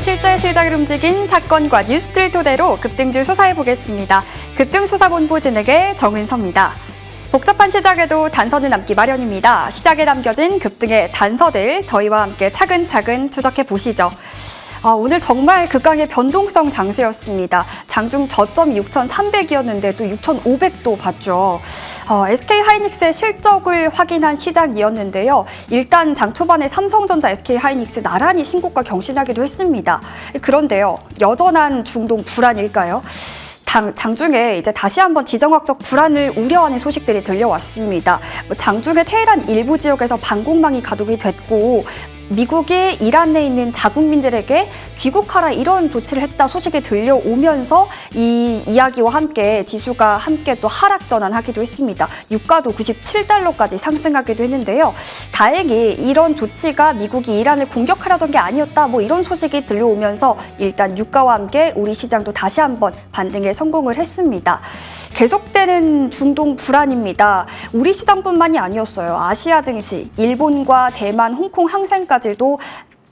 실제 시장을 움직인 사건과 뉴스를 토대로 급등주 수사해보겠습니다. 급등수사본부 진행의 정은서입니다. 복잡한 시장에도 단서는 남기 마련입니다. 시장에 남겨진 급등의 단서들 저희와 함께 차근차근 추적해보시죠. 오늘 정말 극강의 변동성 장세였습니다. 장중 저점이 6,300이었는데 또 6,500도 봤죠. SK하이닉스의 실적을 확인한 시장이었는데요. 일단 장 초반에 삼성전자, SK하이닉스 나란히 신고가 경신하기도 했습니다. 그런데요, 여전한 중동 불안일까요? 장중에 이제 다시 한번 지정학적 불안을 우려하는 소식들이 들려왔습니다. 장중에 테헤란 일부 지역에서 방공망이 가동이 됐고 미국이 이란 내에 있는 자국민들에게 귀국하라 이런 조치를 했다 소식이 들려오면서 이 이야기와 함께 지수가 함께 또 하락 전환하기도 했습니다. 유가도 97달러까지 상승하기도 했는데요. 다행히 이런 조치가 미국이 이란을 공격하려던 게 아니었다 이런 소식이 들려오면서 일단 유가와 함께 우리 시장도 다시 한번 반등에 성공을 했습니다. 계속되는 중동 불안입니다. 우리 시장뿐만이 아니었어요. 아시아 증시, 일본과 대만, 홍콩 항생까지도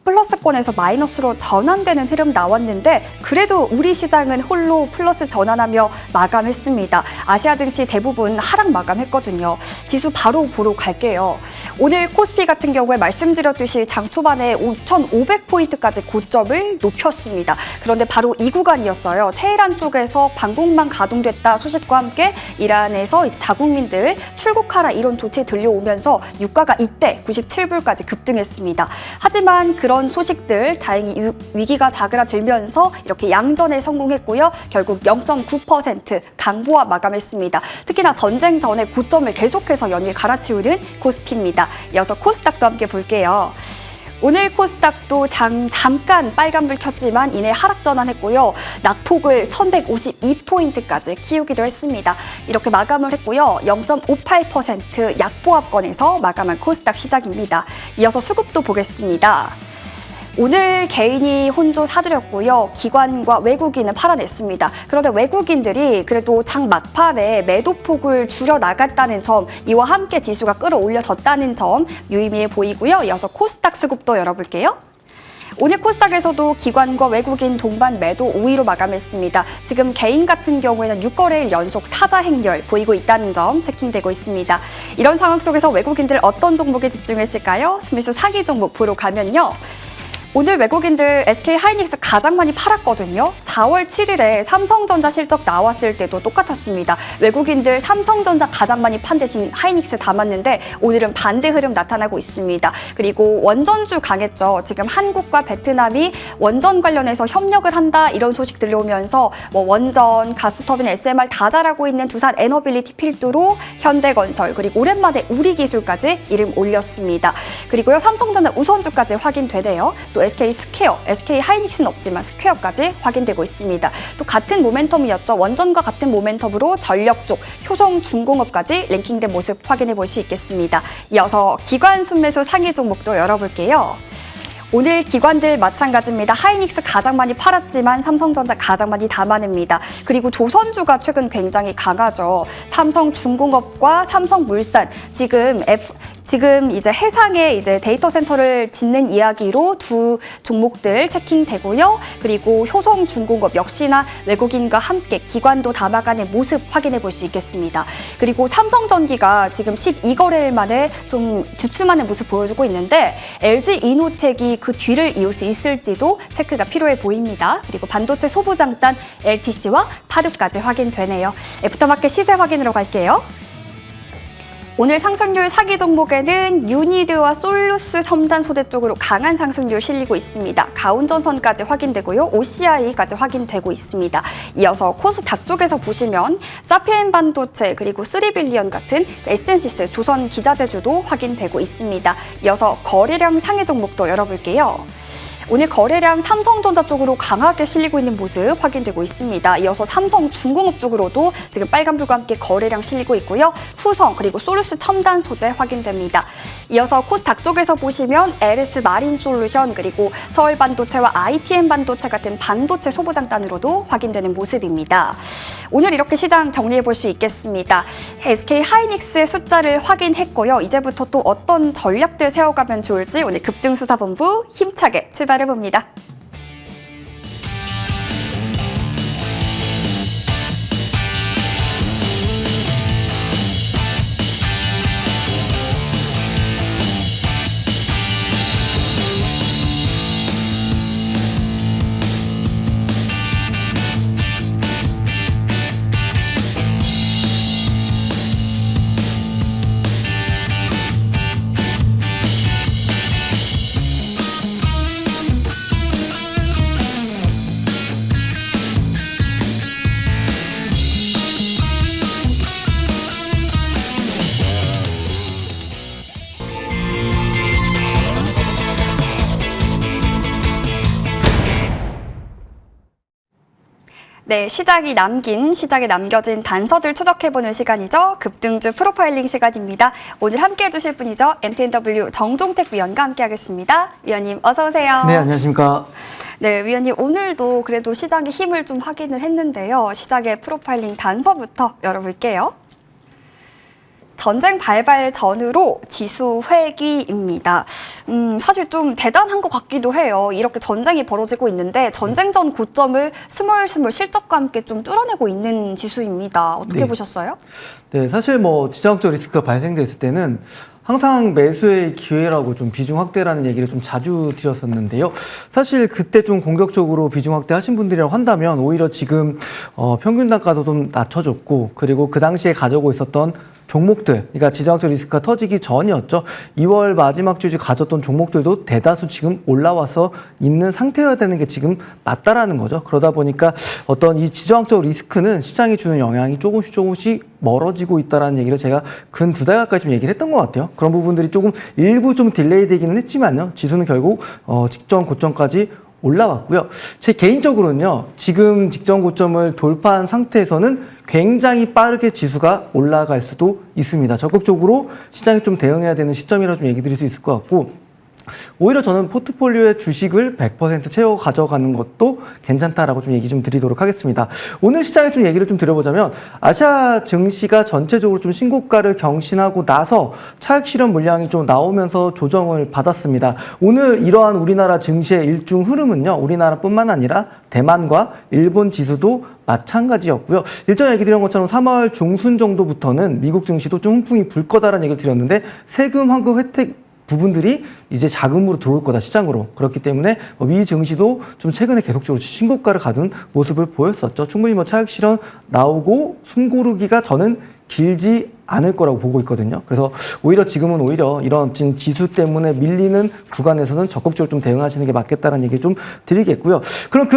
플러스권에서 마이너스로 전환되는 흐름 나왔는데 그래도 우리 시장은 홀로 플러스 전환하며 마감했습니다. 아시아 증시 대부분 하락 마감했거든요. 지수 바로 보러 갈게요. 오늘 코스피 같은 경우에 말씀드렸듯이 장 초반에 5,500포인트까지 고점을 높였습니다. 그런데 바로 이 구간이었어요. 테헤란 쪽에서 방공망 가동됐다 소식과 함께 이란에서 자국민들 출국하라 이런 조치 들려오면서 유가가 이때 97불까지 급등했습니다. 하지만 그런 소식들 다행히 위기가 자그라들면서 이렇게 양전에 성공했고요. 결국 0.9% 강보와 마감했습니다. 특히나 전쟁 전에 고점을 계속해서 연일 갈아치우는 코스피입니다. 이어서 코스닥도 함께 볼게요. 오늘 코스닥도 잠깐 빨간불 켰지만 이내 하락 전환했고요. 낙폭을 1,152포인트까지 키우기도 했습니다. 이렇게 마감을 했고요. 0.58% 약보합권에서 마감한 코스닥 시작입니다. 이어서 수급도 보겠습니다. 오늘 개인이 혼조 사들였고요. 기관과 외국인은 팔아냈습니다. 그런데 외국인들이 그래도 장 막판에 매도폭을 줄여나갔다는 점, 이와 함께 지수가 끌어올려졌다는 점 유의미해 보이고요. 이어서 코스닥 수급도 열어볼게요. 오늘 코스닥에서도 기관과 외국인 동반 매도 5위로 마감했습니다. 지금 개인 같은 경우에는 6거래일 연속 사자 행렬 보이고 있다는 점 체킹되고 있습니다. 이런 상황 속에서 외국인들 어떤 종목에 집중했을까요? 스미스 상위 종목 보러 가면요. 오늘 외국인들 SK하이닉스 가장 많이 팔았거든요. 4월 7일에 삼성전자 실적 나왔을 때도 똑같았습니다. 외국인들 삼성전자 가장 많이 판 대신 하이닉스 담았는데 오늘은 반대 흐름 나타나고 있습니다. 그리고 원전주 강했죠. 지금 한국과 베트남이 원전 관련해서 협력을 한다 이런 소식 들려오면서 원전, 가스터빈, SMR 다 잘하고 있는 두산 에너빌리티 필두로 현대건설 그리고 오랜만에 우리기술까지 이름 올렸습니다. 그리고요 삼성전자 우선주까지 확인되네요. 또 SK스퀘어, SK하이닉스는 없지만 스퀘어까지 확인되고 있습니다. 또 같은 모멘텀이었죠. 원전과 같은 모멘텀으로 전력 쪽, 효성중공업까지 랭킹된 모습 확인해 볼 수 있겠습니다. 이어서 기관 순매수 상위 종목도 열어볼게요. 오늘 기관들 마찬가지입니다. 하이닉스 가장 많이 팔았지만 삼성전자 가장 많이 담아냅니다. 그리고 조선주가 최근 굉장히 강하죠. 삼성중공업과 삼성물산 지금 이제 해상에 이제 데이터 센터를 짓는 이야기로 두 종목들 체킹되고요. 그리고 효성중공업 역시나 외국인과 함께 기관도 담아가는 모습 확인해 볼 수 있겠습니다. 그리고 삼성전기가 지금 12거래일 만에 좀 주춤하는 모습 보여주고 있는데 LG이노텍이 그 뒤를 이을 수 있을지도 체크가 필요해 보입니다. 그리고 반도체 소부장단 LTC와 파듀까지 확인되네요. 애프터마켓 시세 확인으로 갈게요. 오늘 상승률 사기 종목에는 유니드와 솔루스 첨단 소재 쪽으로 강한 상승률 실리고 있습니다. 가운전선까지 확인되고요. OCI까지 확인되고 있습니다. 이어서 코스닥 쪽에서 보시면 사피엔 반도체 그리고 3빌리언 같은 에센시스 조선 기자재주도 확인되고 있습니다. 이어서 거래량 상위 종목도 열어볼게요. 오늘 거래량 삼성전자 쪽으로 강하게 실리고 있는 모습 확인되고 있습니다. 이어서 삼성중공업 쪽으로도 지금 빨간불과 함께 거래량 실리고 있고요. 후성 그리고 솔루스 첨단 소재 확인됩니다. 이어서 코스닥 쪽에서 보시면 LS 마린솔루션 그리고 서울반도체와 ITM 반도체 같은 반도체 소부장단으로도 확인되는 모습입니다. 오늘 이렇게 시장 정리해 볼 수 있겠습니다. SK하이닉스의 숫자를 확인했고요. 이제부터 또 어떤 전략들 세워가면 좋을지 오늘 급등수사본부 힘차게 출발해 봅니다. 네, 시작에 남겨진 단서들 추적해보는 시간이죠. 급등주 프로파일링 시간입니다. 오늘 함께해 주실 분이죠. MTNW 정종택 위원과 함께하겠습니다. 위원님 어서 오세요. 네, 안녕하십니까. 네, 위원님 오늘도 그래도 시장의 힘을 좀 확인을 했는데요. 시작의 프로파일링 단서부터 열어볼게요. 전쟁 발발 전후로 지수 회귀입니다. 사실 좀 대단한 것 같기도 해요. 이렇게 전쟁이 벌어지고 있는데 전쟁 전 고점을 스멀스멀 실적과 함께 좀 뚫어내고 있는 지수입니다. 어떻게 보셨어요? 네, 사실 지정학적 리스크가 발생됐을 때는 항상 매수의 기회라고 좀 비중 확대라는 얘기를 좀 자주 드렸었는데요. 사실 그때 좀 공격적으로 비중 확대 하신 분들이라고 한다면 오히려 지금 평균 단가도 좀 낮춰줬고, 그리고 그 당시에 가지고 있었던 종목들, 그러니까 지정학적 리스크가 터지기 전이었죠. 2월 마지막 주에 가졌던 종목들도 대다수 지금 올라와서 있는 상태여야 되는 게 지금 맞다라는 거죠. 그러다 보니까 어떤 이 지정학적 리스크는 시장이 주는 영향이 조금씩 멀어지고 있다라는 얘기를 제가 근 2달 가까이 좀 얘기를 했던 것 같아요. 그런 부분들이 일부 좀 딜레이 되기는 했지만요. 지수는 결국 직전 고점까지 올라왔고요. 제 개인적으로는요, 지금 직전 고점을 돌파한 상태에서는 굉장히 빠르게 지수가 올라갈 수도 있습니다. 적극적으로 시장이 좀 대응해야 되는 시점이라 좀 얘기 드릴 수 있을 것 같고, 오히려 저는 포트폴리오의 주식을 100% 채워 가져가는 것도 괜찮다라고 좀 얘기 좀 드리도록 하겠습니다. 오늘 시장에 좀 얘기를 좀 드려보자면, 아시아 증시가 전체적으로 좀 신고가를 경신하고 나서 차익 실현 물량이 좀 나오면서 조정을 받았습니다. 오늘 이러한 우리나라 증시의 일중 흐름은요, 우리나라뿐만 아니라 대만과 일본 지수도 마찬가지였고요. 일전에 얘기 드린 것처럼 3월 중순 정도부터는 미국 증시도 좀 훈풍이 불 거다라는 얘기를 드렸는데, 세금 환급 혜택 부분들이 이제 자금으로 들어올 거다, 시장으로. 그렇기 때문에 미 증시도 좀 최근에 계속적으로 신고가를 가둔 모습을 보였었죠. 충분히 차익 실현 나오고 숨고르기가 저는 길지 않을 거라고 보고 있거든요. 그래서 지금은 이런 지수 때문에 밀리는 구간에서는 적극적으로 좀 대응하시는 게 맞겠다는 얘기 좀 드리겠고요. 그럼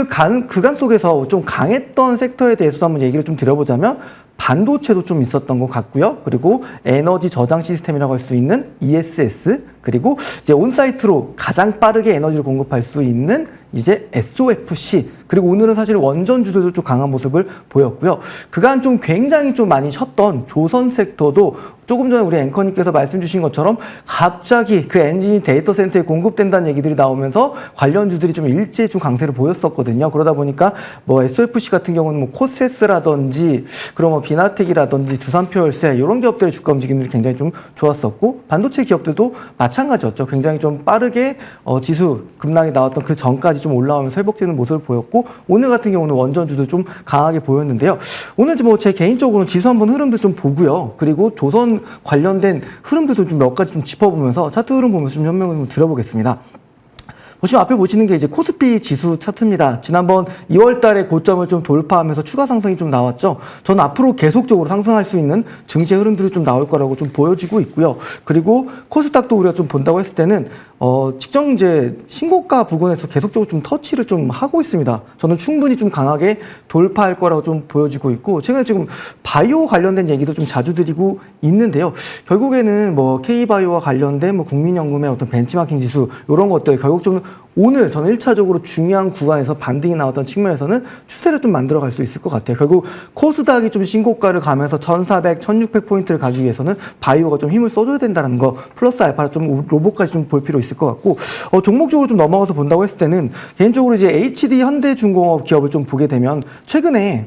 그간 속에서 좀 강했던 섹터에 대해서도 한번 얘기를 좀 드려보자면, 반도체도 좀 있었던 것 같고요. 그리고 에너지 저장 시스템이라고 할 수 있는 ESS, 그리고 이제 온사이트로 가장 빠르게 에너지를 공급할 수 있는 이제 SOFC, 그리고 오늘은 사실 원전주들도 좀 강한 모습을 보였고요. 그간 좀 굉장히 좀 많이 쉬었던 조선 섹터도 조금 전에 우리 앵커님께서 말씀 주신 것처럼 갑자기 그 엔진이 데이터 센터에 공급된다는 얘기들이 나오면서 관련주들이 좀 일제히 좀 강세를 보였었거든요. 그러다 보니까 SOFC 같은 경우는 코세스라든지, 그럼 비나텍이라든지 두산표열세, 이런 기업들의 주가 움직임들이 굉장히 좀 좋았었고, 반도체 기업들도 마찬가지였죠. 굉장히 좀 빠르게 지수 급락이 나왔던 그 전까지 좀 올라오면서 회복되는 모습을 보였고, 오늘 같은 경우는 원전주도 좀 강하게 보였는데요. 오늘 제 개인적으로는 지수 한번 흐름도 좀 보고요. 그리고 조선 관련된 흐름들도 좀 몇 가지 좀 짚어보면서 차트 흐름 보면서 좀 설명을 좀 드려보겠습니다. 보시면 앞에 보시는 게 이제 코스피 지수 차트입니다. 지난번 2월 달에 고점을 좀 돌파하면서 추가 상승이 좀 나왔죠. 저는 앞으로 계속적으로 상승할 수 있는 증시 흐름들이 좀 나올 거라고 좀 보여지고 있고요. 그리고 코스닥도 우리가 좀 본다고 했을 때는 직전 이제 신고가 부근에서 계속적으로 좀 터치를 좀 하고 있습니다. 저는 충분히 좀 강하게 돌파할 거라고 좀 보여지고 있고, 최근에 지금 바이오 관련된 얘기도 좀 자주 드리고 있는데요. 결국에는 K바이오와 관련된 국민연금의 어떤 벤치마킹 지수, 이런 것들 결국 좀 오늘 저는 1차적으로 중요한 구간에서 반등이 나왔던 측면에서는 추세를 좀 만들어갈 수 있을 것 같아요. 결국 코스닥이 좀 신고가를 가면서 1400, 1600포인트를 가기 위해서는 바이오가 좀 힘을 써줘야 된다는 거, 플러스 알파를 좀 로봇까지 좀 볼 필요 있을 것 같고, 종목적으로 좀 넘어가서 본다고 했을 때는 개인적으로 이제 HD 현대중공업 기업을 좀 보게 되면, 최근에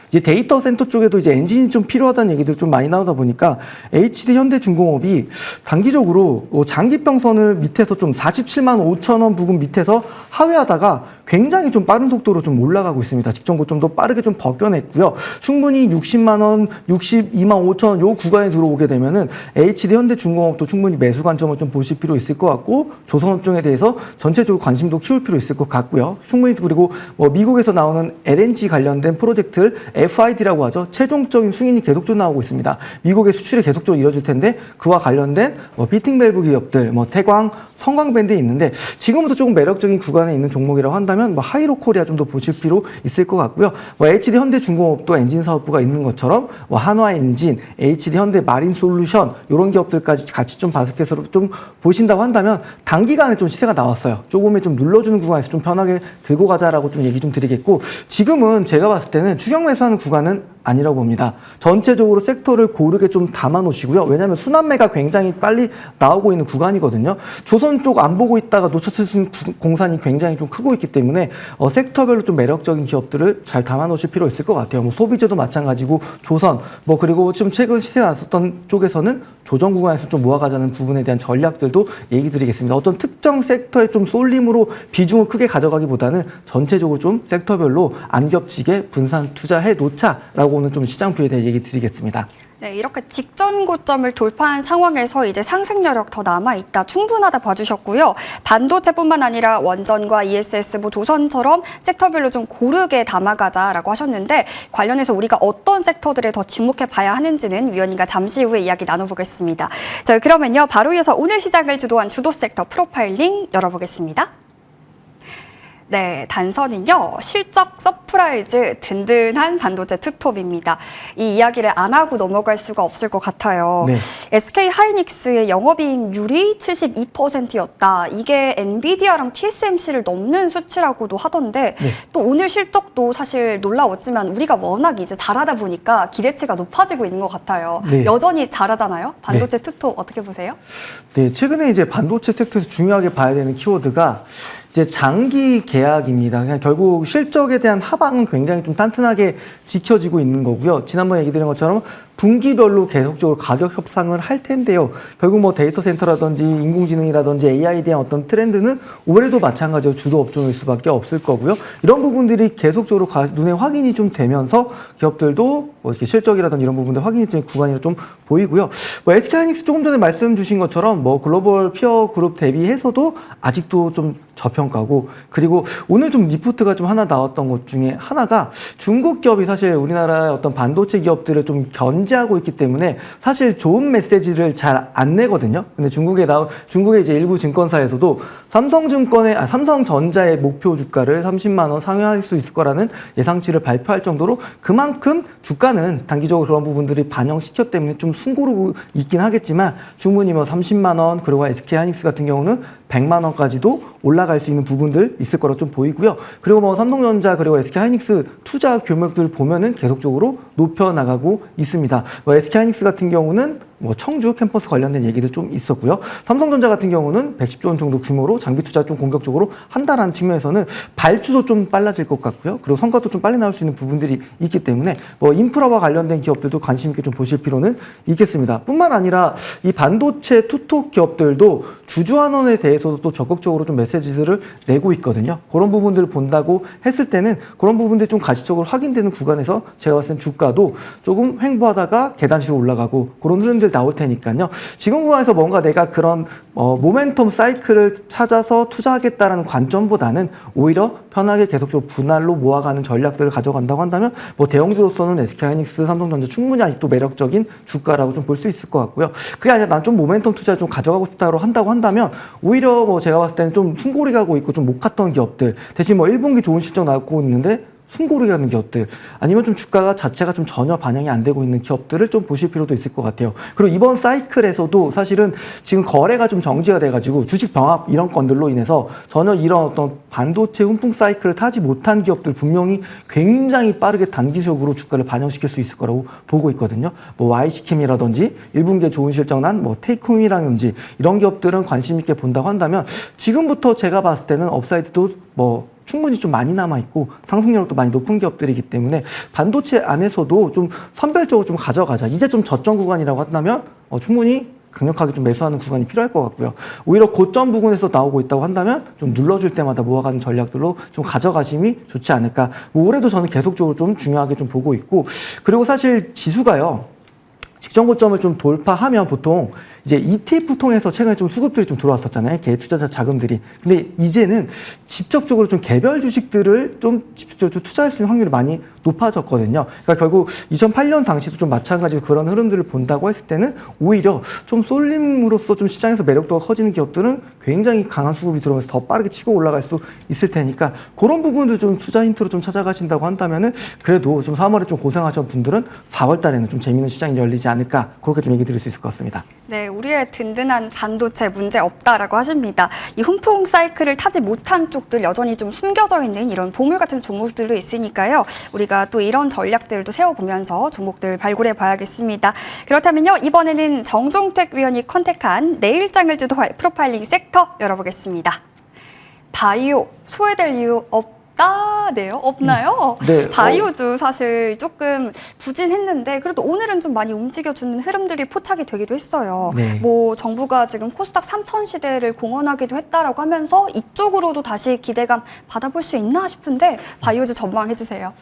이제 데이터 센터 쪽에도 이제 엔진이 좀 필요하다는 얘기들 좀 많이 나오다 보니까 HD 현대중공업이 단기적으로 장기평선을 밑에서 좀 47만 5천 원 부근 밑에서 하회하다가 굉장히 좀 빠른 속도로 좀 올라가고 있습니다. 직전 고점도 빠르게 좀 벗겨냈고요. 충분히 60만 원, 62만 5천 원 요 구간에 들어오게 되면은 HD 현대중공업도 충분히 매수 관점을 좀 보실 필요 있을 것 같고, 조선업종에 대해서 전체적으로 관심도 키울 필요 있을 것 같고요. 충분히, 그리고 미국에서 나오는 LNG 관련된 프로젝트를 FID라고 하죠. 최종적인 승인이 계속적으로 나오고 있습니다. 미국의 수출이 계속적으로 이뤄질 텐데, 그와 관련된 피팅 밸브 기업들, 태광, 성광밴드 있는데, 지금부터 조금 매력적인 구간에 있는 종목이라고 한다면 한다면 뭐 하이로 코리아 좀 더 보실 필요 있을 것 같고요. 뭐 HD 현대중공업도 엔진 사업부가 있는 것처럼 뭐 한화 엔진, HD 현대 마린 솔루션 이런 기업들까지 같이 좀 바스켓으로 좀 보신다고 한다면 단기간에 좀 시세가 나왔어요. 조금에 좀 눌러주는 구간에서 좀 편하게 들고 가자라고 좀 얘기 좀 드리겠고, 지금은 제가 봤을 때는 추격 매수하는 구간은 아니라고 봅니다. 전체적으로 섹터를 고르게 좀 담아 놓으시고요. 왜냐하면 순환매가 굉장히 빨리 나오고 있는 구간이거든요. 조선 쪽 안 보고 있다가 놓쳤을 공산이 굉장히 좀 크고 있기 때문에 섹터별로 좀 매력적인 기업들을 잘 담아 놓으실 필요 있을 것 같아요. 뭐 소비재도 마찬가지고 조선, 뭐 그리고 지금 최근 시세가 났었던 쪽에서는 조정 구간에서 좀 모아가자는 부분에 대한 전략들도 얘기 드리겠습니다. 어떤 특정 섹터의 좀 쏠림으로 비중을 크게 가져가기보다는 전체적으로 좀 섹터별로 안 겹치게 분산 투자해 놓자라고 오늘 좀 시장 뷰에 대해 얘기 드리겠습니다. 네, 이렇게 직전 고점을 돌파한 상황에서 이제 상승 여력 더 남아있다, 충분하다 봐주셨고요. 반도체뿐만 아니라 원전과 ESS, 뭐 조선처럼 섹터별로 좀 고르게 담아가자라고 하셨는데, 관련해서 우리가 어떤 섹터들에 더 주목해 봐야 하는지는 위원님과 잠시 후에 이야기 나눠보겠습니다. 자, 그러면요, 바로 이어서 오늘 시장을 주도한 주도 섹터 프로파일링 열어보겠습니다. 네, 단선은요, 실적 서프라이즈 든든한 반도체 투톱입니다. 이 이야기를 안 하고 넘어갈 수가 없을 것 같아요. 네. SK 하이닉스의 영업이익률이 72%였다. 이게 엔비디아랑 TSMC를 넘는 수치라고도 하던데, 네. 또 오늘 실적도 사실 놀라웠지만 우리가 워낙 이제 잘하다 보니까 기대치가 높아지고 있는 것 같아요. 네. 여전히 잘하잖아요. 반도체 투톱 어떻게 보세요? 네, 최근에 이제 반도체 섹터에서 중요하게 봐야 되는 키워드가 이제 장기 계약입니다. 그냥 결국 실적에 대한 하방은 굉장히 좀 탄탄하게 지켜지고 있는 거고요. 지난번에 얘기 드린 것처럼 분기별로 계속적으로 가격 협상을 할 텐데요. 결국 뭐 데이터 센터라든지 인공지능이라든지 AI에 대한 어떤 트렌드는 올해도 마찬가지로 주도 업종일 수밖에 없을 거고요. 이런 부분들이 계속적으로 눈에 확인이 좀 되면서 기업들도 뭐 이렇게 실적이라든지 이런 부분들 확인이 되는 구간이 좀 보이고요. 뭐 SK하이닉스 조금 전에 말씀 주신 것처럼 뭐 글로벌 피어 그룹 대비해서도 아직도 좀 저평가고, 그리고 오늘 좀 리포트가 좀 하나 나왔던 것 중에 하나가 중국 기업이 사실 우리나라의 어떤 반도체 기업들을 좀 견제하고 있기 때문에 사실 좋은 메시지를 잘 안 내거든요. 근데 중국의 이제 일부 증권사에서도 삼성전자의 목표 주가를 30만 원 상회할 수 있을 거라는 예상치를 발표할 정도로 그만큼 주가는 단기적으로 그런 부분들이 반영시켰기 때문에 좀 숨고르고 있긴 하겠지만, 충분히 뭐 30만 원, 그리고 SK하이닉스 같은 경우는 100만 원까지도 올라갈 수 있는 부분들 있을 거라 좀 보이고요. 그리고 뭐 삼성전자 그리고 SK하이닉스 투자 규모들 보면은 계속적으로 높여 나가고 있습니다. 뭐 SK하이닉스 같은 경우는 뭐 청주 캠퍼스 관련된 얘기도 좀 있었고요. 삼성전자 같은 경우는 110조 원 정도 규모로 장비 투자 좀 공격적으로 한다라는 측면에서는 발주도 좀 빨라질 것 같고요. 그리고 성과도 좀 빨리 나올 수 있는 부분들이 있기 때문에 뭐 인프라와 관련된 기업들도 관심 있게 좀 보실 필요는 있겠습니다. 뿐만 아니라 이 반도체 투톱 기업들도 주주환원에 대해서도 또 적극적으로 좀 메시지들을 내고 있거든요. 그런 부분들을 본다고 했을 때는 그런 부분들이 좀 가시적으로 확인되는 구간에서 제가 봤을 땐 주가도 조금 횡보하다가 계단식으로 올라가고 그런 흐름들 나올 테니까요. 지금 구간에서 뭔가 내가 그런 모멘텀 사이클을 찾아서 투자하겠다라는 관점보다는 오히려 편하게 계속적으로 분할로 모아가는 전략들을 가져간다고 한다면 뭐 대형주로서는 SK하이닉스, 삼성전자 충분히 아직도 매력적인 주가라고 좀 볼 수 있을 것 같고요. 그게 아니라 난 좀 모멘텀 투자를 좀 가져가고 싶다고 한다면 오히려 뭐 제가 봤을 때는 좀 숨고리 가고 있고 좀 못 갔던 기업들 대신 뭐 1분기 좋은 실적 나오고 있는데 숨고르게 하는 기업들, 아니면 좀 주가가 자체가 좀 전혀 반영이 안 되고 있는 기업들을 좀 보실 필요도 있을 것 같아요. 그리고 이번 사이클에서도 사실은 지금 거래가 좀 정지가 돼가지고 주식 병합 이런 건들로 인해서 전혀 이런 어떤 반도체 훈풍 사이클을 타지 못한 기업들 분명히 굉장히 빠르게 단기적으로 주가를 반영시킬 수 있을 거라고 보고 있거든요. 뭐 YC킴이라든지 1분기에 좋은 실적 난 뭐 테이크홈이라든지 이런 기업들은 관심 있게 본다고 한다면 지금부터 제가 봤을 때는 업사이드도 뭐 충분히 좀 많이 남아있고 상승률도 많이 높은 기업들이기 때문에 반도체 안에서도 좀 선별적으로 좀 가져가자. 이제 좀 저점 구간이라고 한다면 충분히 강력하게 좀 매수하는 구간이 필요할 것 같고요. 오히려 고점 부근에서 나오고 있다고 한다면 좀 눌러줄 때마다 모아가는 전략들로 좀 가져가심이 좋지 않을까. 뭐 올해도 저는 계속적으로 좀 중요하게 좀 보고 있고, 그리고 사실 지수가요. 직전 고점을 좀 돌파하면 보통 이제 ETF 통해서 최근에 좀 수급들이 좀 들어왔었잖아요. 개인 투자자 자금들이. 근데 이제는 직접적으로 좀 개별 주식들을 좀 직접적으로 투자할 수 있는 확률이 많이 높아졌거든요. 그러니까 결국 2008년 당시도 좀 마찬가지로 그런 흐름들을 본다고 했을 때는 오히려 좀 쏠림으로써 좀 시장에서 매력도가 커지는 기업들은 굉장히 강한 수급이 들어오면서 더 빠르게 치고 올라갈 수 있을 테니까 그런 부분들 좀 투자 힌트로 좀 찾아가신다고 한다면은 그래도 좀 3월에 좀 고생하신 분들은 4월 달에는 좀 재미있는 시장이 열리지 않을까 그렇게 좀 얘기 드릴 수 있을 것 같습니다. 네, 우리의 든든한 반도체 문제 없다라고 하십니다. 이 훈풍 사이클을 타지 못한 쪽들 여전히 좀 숨겨져 있는 이런 보물 같은 종목들도 있으니까요. 우리가 또 이런 전략들도 세워보면서 종목들 발굴해 봐야겠습니다. 그렇다면요, 이번에는 정종택 위원이 컨택한 내일장을 주도할 프로파일링 섹터 열어보겠습니다. 바이오, 소외될 이유 없다네요? 없나요? 네, 바이오주 사실 조금 부진했는데 그래도 오늘은 좀 많이 움직여주는 흐름들이 포착이 되기도 했어요. 네. 뭐 정부가 지금 코스닥 3천 시대를 공언하기도 했다라고 하면서 이쪽으로도 다시 기대감 받아볼 수 있나 싶은데 바이오주 전망해 주세요.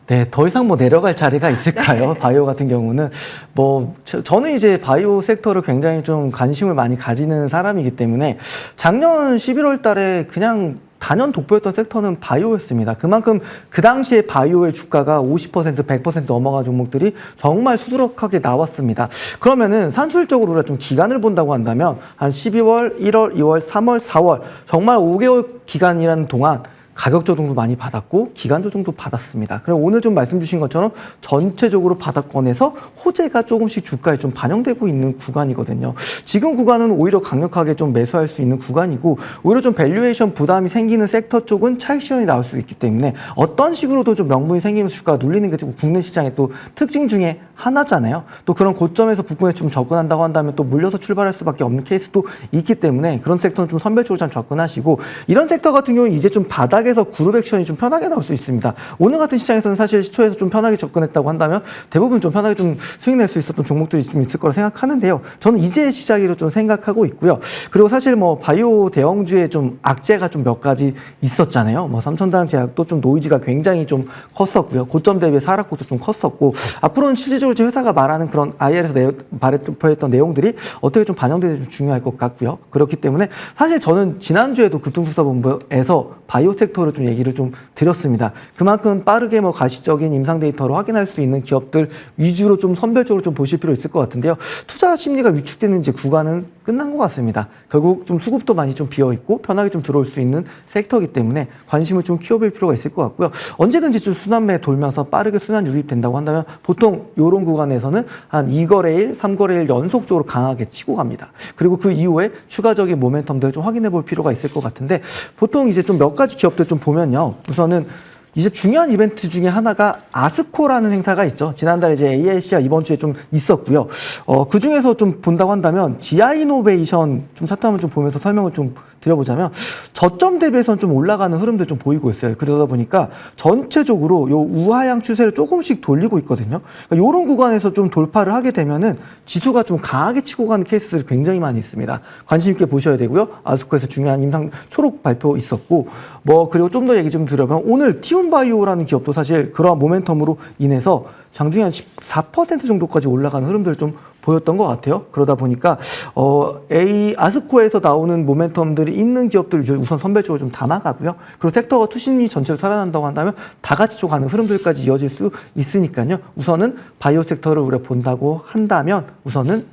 네, 더 이상 뭐 내려갈 자리가 있을까요? 바이오 같은 경우는 뭐 저는 이제 바이오 섹터를 굉장히 좀 관심을 많이 가지는 사람이기 때문에 작년 11월 달에 그냥 단연 돋보였던 섹터는 바이오였습니다. 그만큼 그 당시에 바이오의 주가가 50%, 100% 넘어간 종목들이 정말 수두룩하게 나왔습니다. 그러면은 산술적으로 우리가 좀 기간을 본다고 한다면 한 12월, 1월, 2월, 3월, 4월 정말 5개월 기간이라는 동안 가격 조정도 많이 받았고 기간 조정도 받았습니다. 그리고 오늘 좀 말씀 주신 것처럼 전체적으로 바닥권에서 호재가 조금씩 주가에 좀 반영되고 있는 구간이거든요. 지금 구간은 오히려 강력하게 좀 매수할 수 있는 구간이고 오히려 좀 밸류에이션 부담이 생기는 섹터 쪽은 차익 실현이 나올 수 있기 때문에 어떤 식으로도 좀 명분이 생기면서 주가가 눌리는 게 국내 시장의 또 특징 중에 하나잖아요. 또 그런 고점에서 부근에 좀 접근한다고 한다면 또 물려서 출발할 수밖에 없는 케이스도 있기 때문에 그런 섹터는 좀 선별적으로 잘 접근하시고 이런 섹터 같은 경우는 이제 좀 바닥에서 그룹 액션이 좀 편하게 나올 수 있습니다. 오늘 같은 시장에서는 사실 시초에서 좀 편하게 접근했다고 한다면 대부분 좀 편하게 좀 수익 낼 수 있었던 종목들이 좀 있을 거라 생각하는데요. 저는 이제 시작이로 좀 생각하고 있고요. 그리고 사실 뭐 바이오 대형주에 좀 악재가 좀 몇 가지 있었잖아요. 뭐 삼천당 제약도 좀 노이즈가 굉장히 좀 컸었고요. 고점 대비 하락폭도 좀 컸었고 앞으로는 실질적으로 회사가 말하는 그런 IR에서 발표했던 내용들이 어떻게 좀 반영되는지 좀 중요할 것 같고요. 그렇기 때문에 사실 저는 지난주에도 급등수사본부에서 바이오 섹터를 좀 얘기를 좀 드렸습니다. 그만큼 빠르게 뭐 가시적인 임상 데이터로 확인할 수 있는 기업들 위주로 좀 선별적으로 좀 보실 필요 있을 것 같은데요. 투자 심리가 위축되는 이제 구간은 끝난 것 같습니다. 결국 좀 수급도 많이 좀 비어 있고 편하게 좀 들어올 수 있는 섹터이기 때문에 관심을 좀 키워볼 필요가 있을 것 같고요. 언제든지 좀 순환매 돌면서 빠르게 순환 유입된다고 한다면 보통 이런 구간에서는 한 2거래일, 3거래일 연속적으로 강하게 치고 갑니다. 그리고 그 이후에 추가적인 모멘텀들을 좀 확인해 볼 필요가 있을 것 같은데 보통 이제 좀 몇 가지 기업들 좀 보면요. 우선은 이제 중요한 이벤트 중에 하나가 아스코라는 행사가 있죠. 지난달에 이제 AIC가 이번 주에 좀 있었고요. 그 중에서 좀 본다고 한다면 지아이노베이션 좀 차트 한번 좀 보면서 설명을 좀 드려보자면 저점 대비해서는 좀 올라가는 흐름들 좀 보이고 있어요. 그러다 보니까 전체적으로 요 우하향 추세를 조금씩 돌리고 있거든요. 그러니까 이런 구간에서 좀 돌파를 하게 되면은 지수가 좀 강하게 치고 가는 케이스들이 굉장히 많이 있습니다. 관심 있게 보셔야 되고요. 아스코에서 중요한 임상 초록 발표 있었고 뭐 그리고 좀 더 얘기 좀 드려보면 오늘 티움바이오라는 기업도 사실 그러한 모멘텀으로 인해서 장중에 한 14% 정도까지 올라가는 흐름들을 좀 보였던 것 같아요. 그러다 보니까 아스코에서 나오는 모멘텀들이 있는 기업들 우선 선별적으로 좀 담아가고요. 그리고 섹터가 투심이 전체로 살아난다고 한다면 다 같이 좀 가는 흐름들까지 이어질 수 있으니까요. 우선은 바이오 섹터를 우리가 본다고 한다면 우선은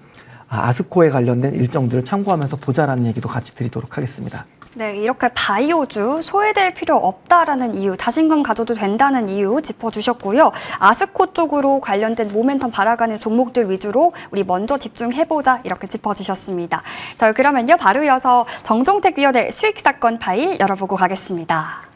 아스코에 관련된 일정들을 참고하면서 보자라는 얘기도 같이 드리도록 하겠습니다. 네, 이렇게 바이오주 소외될 필요 없다라는 이유, 자신감 가져도 된다는 이유 짚어주셨고요. 아스코 쪽으로 관련된 모멘텀 받아가는 종목들 위주로 우리 먼저 집중해보자 이렇게 짚어주셨습니다. 자, 그러면요 바로 이어서 정종택 위원의 수익사건 파일 열어보고 가겠습니다.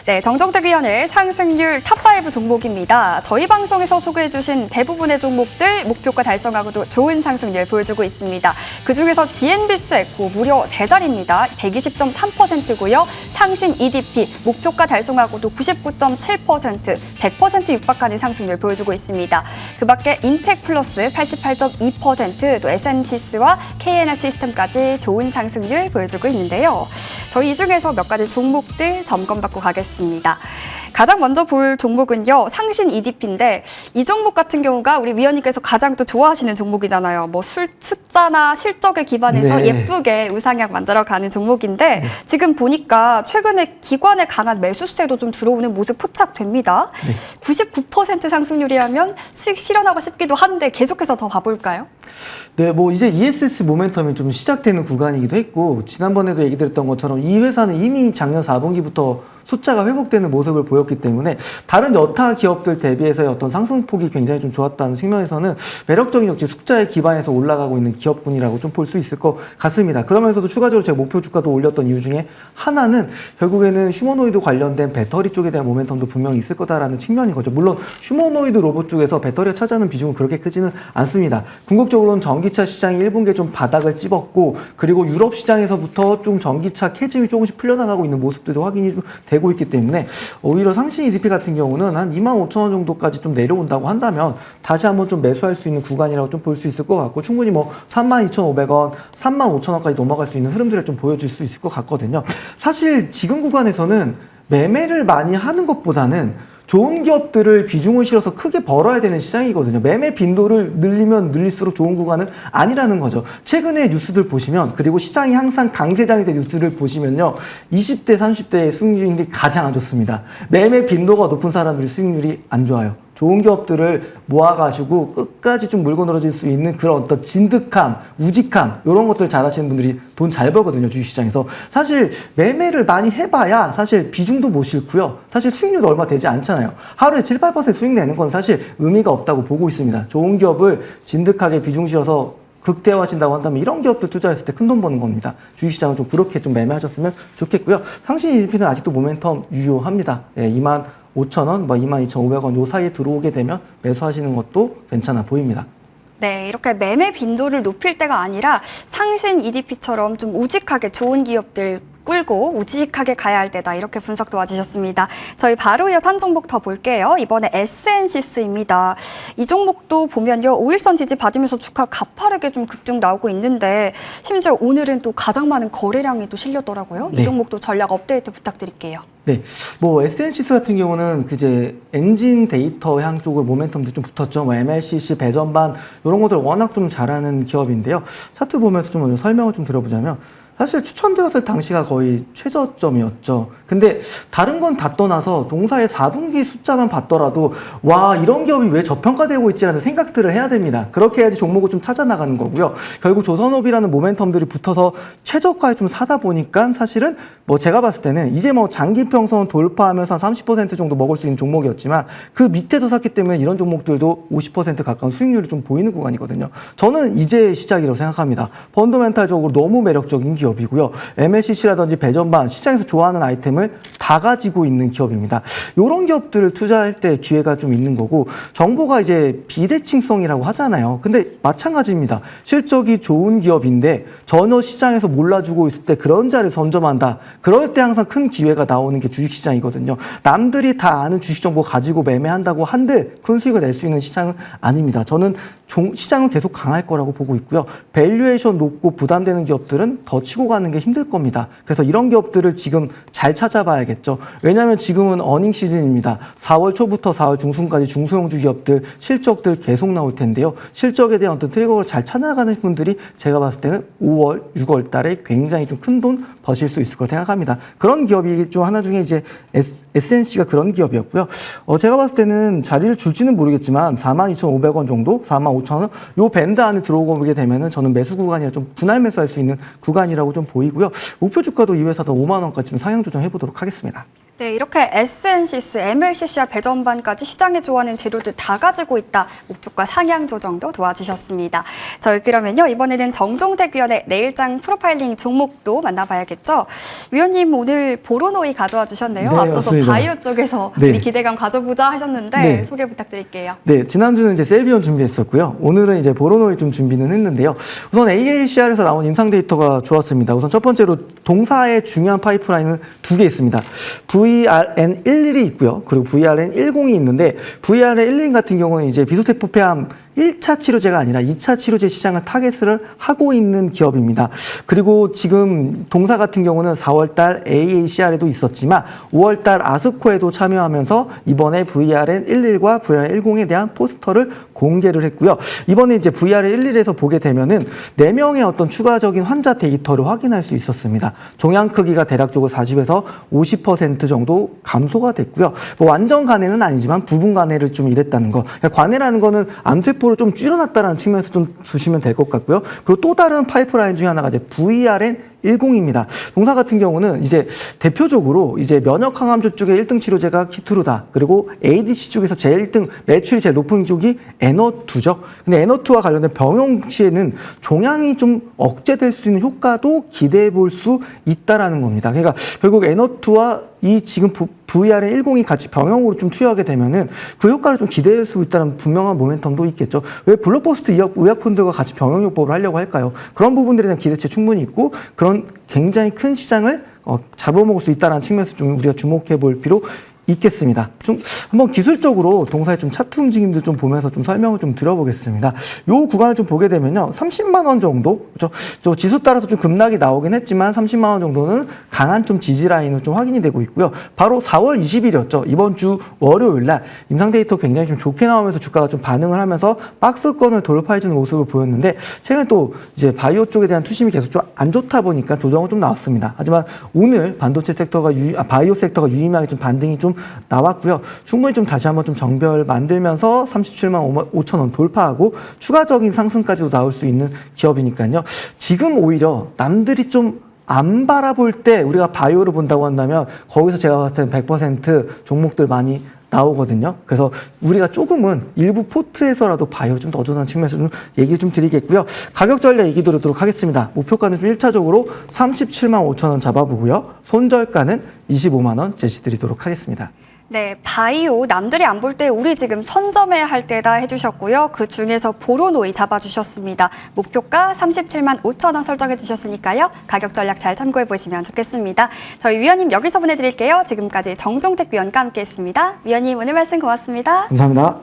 네, 정종택 위원의 상승률 탑5 종목입니다. 저희 방송에서 소개해주신 대부분의 종목들 목표가 달성하고도 좋은 상승률 보여주고 있습니다. 그중에서 GNB스 에코 무려 3자리입니다. 120.3%고요. 상신 EDP 목표가 달성하고도 99.7%, 100% 육박하는 상승률 보여주고 있습니다. 그 밖에 인텍플러스 88.2%, 또 SN시스와 KNR 시스템까지 좋은 상승률 보여주고 있는데요. 저희 이 중에서 몇 가지 종목들 점검받고 만나보고 가겠습니다. 가장 먼저 볼 종목은요, 상신 EDP인데 이 종목 같은 경우가 우리 위원님께서 가장 또 좋아하시는 종목이잖아요. 뭐 숫자나 실적에 기반해서 네. 예쁘게 우상향 만들어가는 종목인데 지금 보니까 최근에 기관의 강한 매수세도 좀 들어오는 모습 포착됩니다. 99% 상승률이라면 수익 실현하고 싶기도 한데 계속해서 더 봐볼까요? 네, 뭐 이제 ESS 모멘텀이 좀 시작되는 구간이기도 했고 지난번에도 얘기 드렸던 것처럼 이 회사는 이미 작년 4분기부터 숫자가 회복되는 모습을 보였기 때문에 다른 여타 기업들 대비해서의 어떤 상승폭이 굉장히 좀 좋았다는 측면에서는 매력적인 역시 숫자에 기반해서 올라가고 있는 기업군이라고 좀 볼 수 있을 것 같습니다. 그러면서도 추가적으로 제가 목표 주가도 올렸던 이유 중에 하나는 결국에는 휴머노이드 관련된 배터리 쪽에 대한 모멘텀도 분명히 있을 거다라는 측면인 거죠. 물론 휴머노이드 로봇 쪽에서 배터리가 차지하는 비중은 그렇게 크지는 않습니다. 궁극적으로는 전기차 시장이 1분기에 좀 바닥을 찝었고 그리고 유럽 시장에서부터 좀 전기차 캐즘이 조금씩 풀려나가고 있는 모습들도 확인이 좀 되고 있기 때문에 오히려 상신 EDP 같은 경우는 한 25,000원 정도까지 좀 내려온다고 한다면 다시 한번 좀 매수할 수 있는 구간이라고 좀 볼 수 있을 것 같고 충분히 뭐 32,500원, 35,000원까지 넘어갈 수 있는 흐름들을 좀 보여줄 수 있을 것 같거든요. 사실 지금 구간에서는 매매를 많이 하는 것보다는 좋은 기업들을 비중을 실어서 크게 벌어야 되는 시장이거든요. 매매 빈도를 늘리면 늘릴수록 좋은 구간은 아니라는 거죠. 최근에 뉴스들 보시면 그리고 시장이 항상 강세장이 된 뉴스를 보시면요. 20대, 30대의 수익률이 가장 안 좋습니다. 매매 빈도가 높은 사람들이 수익률이 안 좋아요. 좋은 기업들을 모아가지고 끝까지 좀 물고 늘어질 수 있는 그런 어떤 진득함, 우직함 이런 것들 잘하시는 분들이 돈 잘 벌거든요. 주식시장에서. 사실 매매를 많이 해봐야 사실 비중도 못 싣고요. 사실 수익률도 얼마 되지 않잖아요. 하루에 7, 8% 수익 내는 건 사실 의미가 없다고 보고 있습니다. 좋은 기업을 진득하게 비중 실어서 극대화하신다고 한다면 이런 기업들 투자했을 때 큰 돈 버는 겁니다. 주식시장은 좀 그렇게 좀 매매하셨으면 좋겠고요. 상신 EDP는 아직도 모멘텀 유효합니다. 25,000원, 22,500원 요 사이에 들어오게 되면 매수하시는 것도 괜찮아 보입니다. 네, 이렇게 매매 빈도를 높일 때가 아니라 상신 EDP처럼 좀 우직하게 좋은 기업들 끌고 우직하게 가야 할 때다. 이렇게 분석 도와주셨습니다. 저희 바로 이어서 한 종목 더 볼게요. 이번에 SNCS입니다. 이 종목도 보면요. 5일선 지지 받으면서 주가 가파르게 좀 급등 나오고 있는데 심지어 오늘은 또 가장 많은 거래량이 또 실렸더라고요. 네. 이 종목도 전략 업데이트 부탁드릴게요. 네, 뭐 SNC스 같은 경우는 이제 엔진 데이터 향 쪽으로 모멘텀도 좀 붙었죠. 뭐 MLCC, 배전반 이런 것들 워낙 좀 잘하는 기업인데요. 차트 보면서 좀 설명을 좀 드려보자면 사실 추천드렸을 당시가 거의 최저점이었죠. 근데 다른 건 다 떠나서 동사의 4분기 숫자만 봤더라도 와 이런 기업이 왜 저평가되고 있지라는 생각들을 해야 됩니다. 그렇게 해야지 종목을 좀 찾아나가는 거고요. 결국 조선업이라는 모멘텀들이 붙어서 최저가에 좀 사다 보니까 사실은 뭐 제가 봤을 때는 이제 뭐 장기평선 돌파하면서 한 30% 정도 먹을 수 있는 종목이었지만 그 밑에서 샀기 때문에 이런 종목들도 50% 가까운 수익률이 좀 보이는 구간이거든요. 저는 이제 시작이라고 생각합니다. 펀더멘탈적으로 너무 매력적인 기업이고요. MLCC라든지 배전반 시장에서 좋아하는 아이템을 다 가지고 있는 기업입니다. 이런 기업들을 투자할 때 기회가 좀 있는 거고 정보가 이제 비대칭성이라고 하잖아요. 근데 마찬가지입니다. 실적이 좋은 기업인데 전혀 시장에서 몰라주고 있을 때 그런 자를 선점한다. 그럴 때 항상 큰 기회가 나오는 게 주식시장이거든요. 남들이 다 아는 주식 정보 가지고 매매한다고 한들 큰 수익을 낼 수 있는 시장은 아닙니다. 저는 시장은 계속 강할 거라고 보고 있고요. 밸류에이션 높고 부담되는 기업들은 더 치고 가는 게 힘들 겁니다. 그래서 이런 기업들을 지금 잘 찾아봐야겠죠. 왜냐하면 지금은 어닝 시즌입니다. 4월 초부터 4월 중순까지 중소형주 기업들 실적들 계속 나올 텐데요. 실적에 대한 어떤 트리거를 잘 찾아가는 분들이 제가 봤을 때는 5월, 6월 달에 굉장히 좀 큰 돈 버실 수 있을 거라 생각합니다. 그런 기업이 좀 하나 중에 이제 SNC가 그런 기업이었고요. 제가 봤을 때는 자리를 줄지는 모르겠지만 42,500원 정도, 45,000원 요 밴드 안에 들어오게 되면은 저는 매수 구간이라 좀 분할 매수할 수 있는 구간이라고 좀 보이고요. 목표 주가도 이 회사도 5만 원까지 좀 상향 조정해 보도록 하겠습니다. 네, 이렇게 SNCS, MLCC와 배전반까지 시장에 좋아하는 재료들 다 가지고 있다. 목표가 상향 조정도 도와주셨습니다. 저희 그러면요. 이번에는 정종택 위원의 내일장 프로파일링 종목도 만나봐야겠죠. 위원님 오늘 보로노이 가져와 주셨네요. 네, 앞서서 맞습니다. 바이오 쪽에서 네. 우리 기대감 가져보자 하셨는데 네. 소개 부탁드릴게요. 네, 지난주는 이제 셀비온 준비했었고요. 오늘은 이제 보로노이 좀 준비는 했는데요. 우선 AACR에서 나온 임상 데이터가 좋았습니다. 우선 첫 번째로 동사의 중요한 파이프라인은 두 개 있습니다. VRN11이 있고요. 그리고 VRN10이 있는데 VRN11 같은 경우는 이제 비소세포 폐암 1차 치료제가 아니라 2차 치료제 시장을 타겟을 하고 있는 기업입니다. 그리고 지금 동사 같은 경우는 4월달 AACR에도 있었지만 5월달 아스코에도 참여하면서 이번에 VRN11과 VRN10에 대한 포스터를 공개를 했고요. 이번에 이제 VRN11에서 보게 되면은 4명의 어떤 추가적인 환자 데이터를 확인할 수 있었습니다. 종양 크기가 대략적으로 40에서 50% 정도 감소가 됐고요. 뭐 완전 관해는 아니지만 부분 관해를 좀 이랬다는 거. 그러니까 관해라는 거는 암세포를 좀 줄여놨다는 측면에서 좀 보시면 될 것 같고요. 그리고 또 다른 파이프라인 중에 하나가 이제 VRN10입니다. 동사 같은 경우는 이제 대표적으로 이제 면역 항암주 쪽의 1등 치료제가 키투르다. 그리고 ADC 쪽에서 제일 1등 매출이 제일 높은 쪽이 에너투죠. 근데 에너투와 관련된 병용 시에는 종양이 좀 억제될 수 있는 효과도 기대해 볼 수 있다라는 겁니다. 그러니까 결국 에너투와 이 지금 VRN10이 같이 병용으로 좀 투여하게 되면은 그 효과를 좀 기대할 수 있다는 분명한 모멘텀도 있겠죠. 왜 블록버스터 의약품들과 같이 병용요법을 하려고 할까요? 그런 부분들에 대한 기대치 충분히 있고 그런 굉장히 큰 시장을 잡아먹을 수 있다는 측면에서 좀 우리가 주목해 볼 필요 있겠습니다. 좀 한번 기술적으로 동사의 좀 차트 움직임도 좀 보면서 좀 설명을 좀 드려보겠습니다. 요 구간을 좀 보게 되면요, 30만 원 정도, 그렇죠? 저 지수 따라서 좀 급락이 나오긴 했지만 30만 원 정도는 강한 좀 지지 라인으로 좀 확인이 되고 있고요. 바로 4월 20일이었죠. 이번 주 월요일 날 임상 데이터 굉장히 좀 좋게 나오면서 주가가 좀 반응을 하면서 박스권을 돌파해주는 모습을 보였는데 최근 또 이제 바이오 쪽에 대한 투심이 계속 좀 안 좋다 보니까 조정은 좀 나왔습니다. 하지만 오늘 반도체 섹터가 바이오 섹터가 유의미하게 좀 반등이 좀 나왔고요. 충분히 좀 다시 한번 좀 정별 만들면서 37만 5천 원 돌파하고 추가적인 상승까지도 나올 수 있는 기업이니까요. 지금 오히려 남들이 좀 안 바라볼 때 우리가 바이오를 본다고 한다면 거기서 제가 봤을 때는 100% 종목들 많이 나오거든요. 그래서 우리가 조금은 일부 포트에서라도 바이오 좀 더 어조한 측면에서 좀 얘기를 좀 드리겠고요. 가격 전략 얘기 드리도록 하겠습니다. 목표가는 좀 1차적으로 37만 5천 원 잡아보고요. 손절가는 25만 원 제시드리도록 하겠습니다. 네, 바이오 남들이 안 볼 때 우리 지금 선점해야 할 때다 해주셨고요. 그 중에서 보로노이 잡아주셨습니다. 목표가 37만 5천 원 설정해 주셨으니까요. 가격 전략 잘 참고해 보시면 좋겠습니다. 저희 위원님 여기서 보내드릴게요. 지금까지 정종택 위원과 함께했습니다. 위원님 오늘 말씀 고맙습니다. 감사합니다.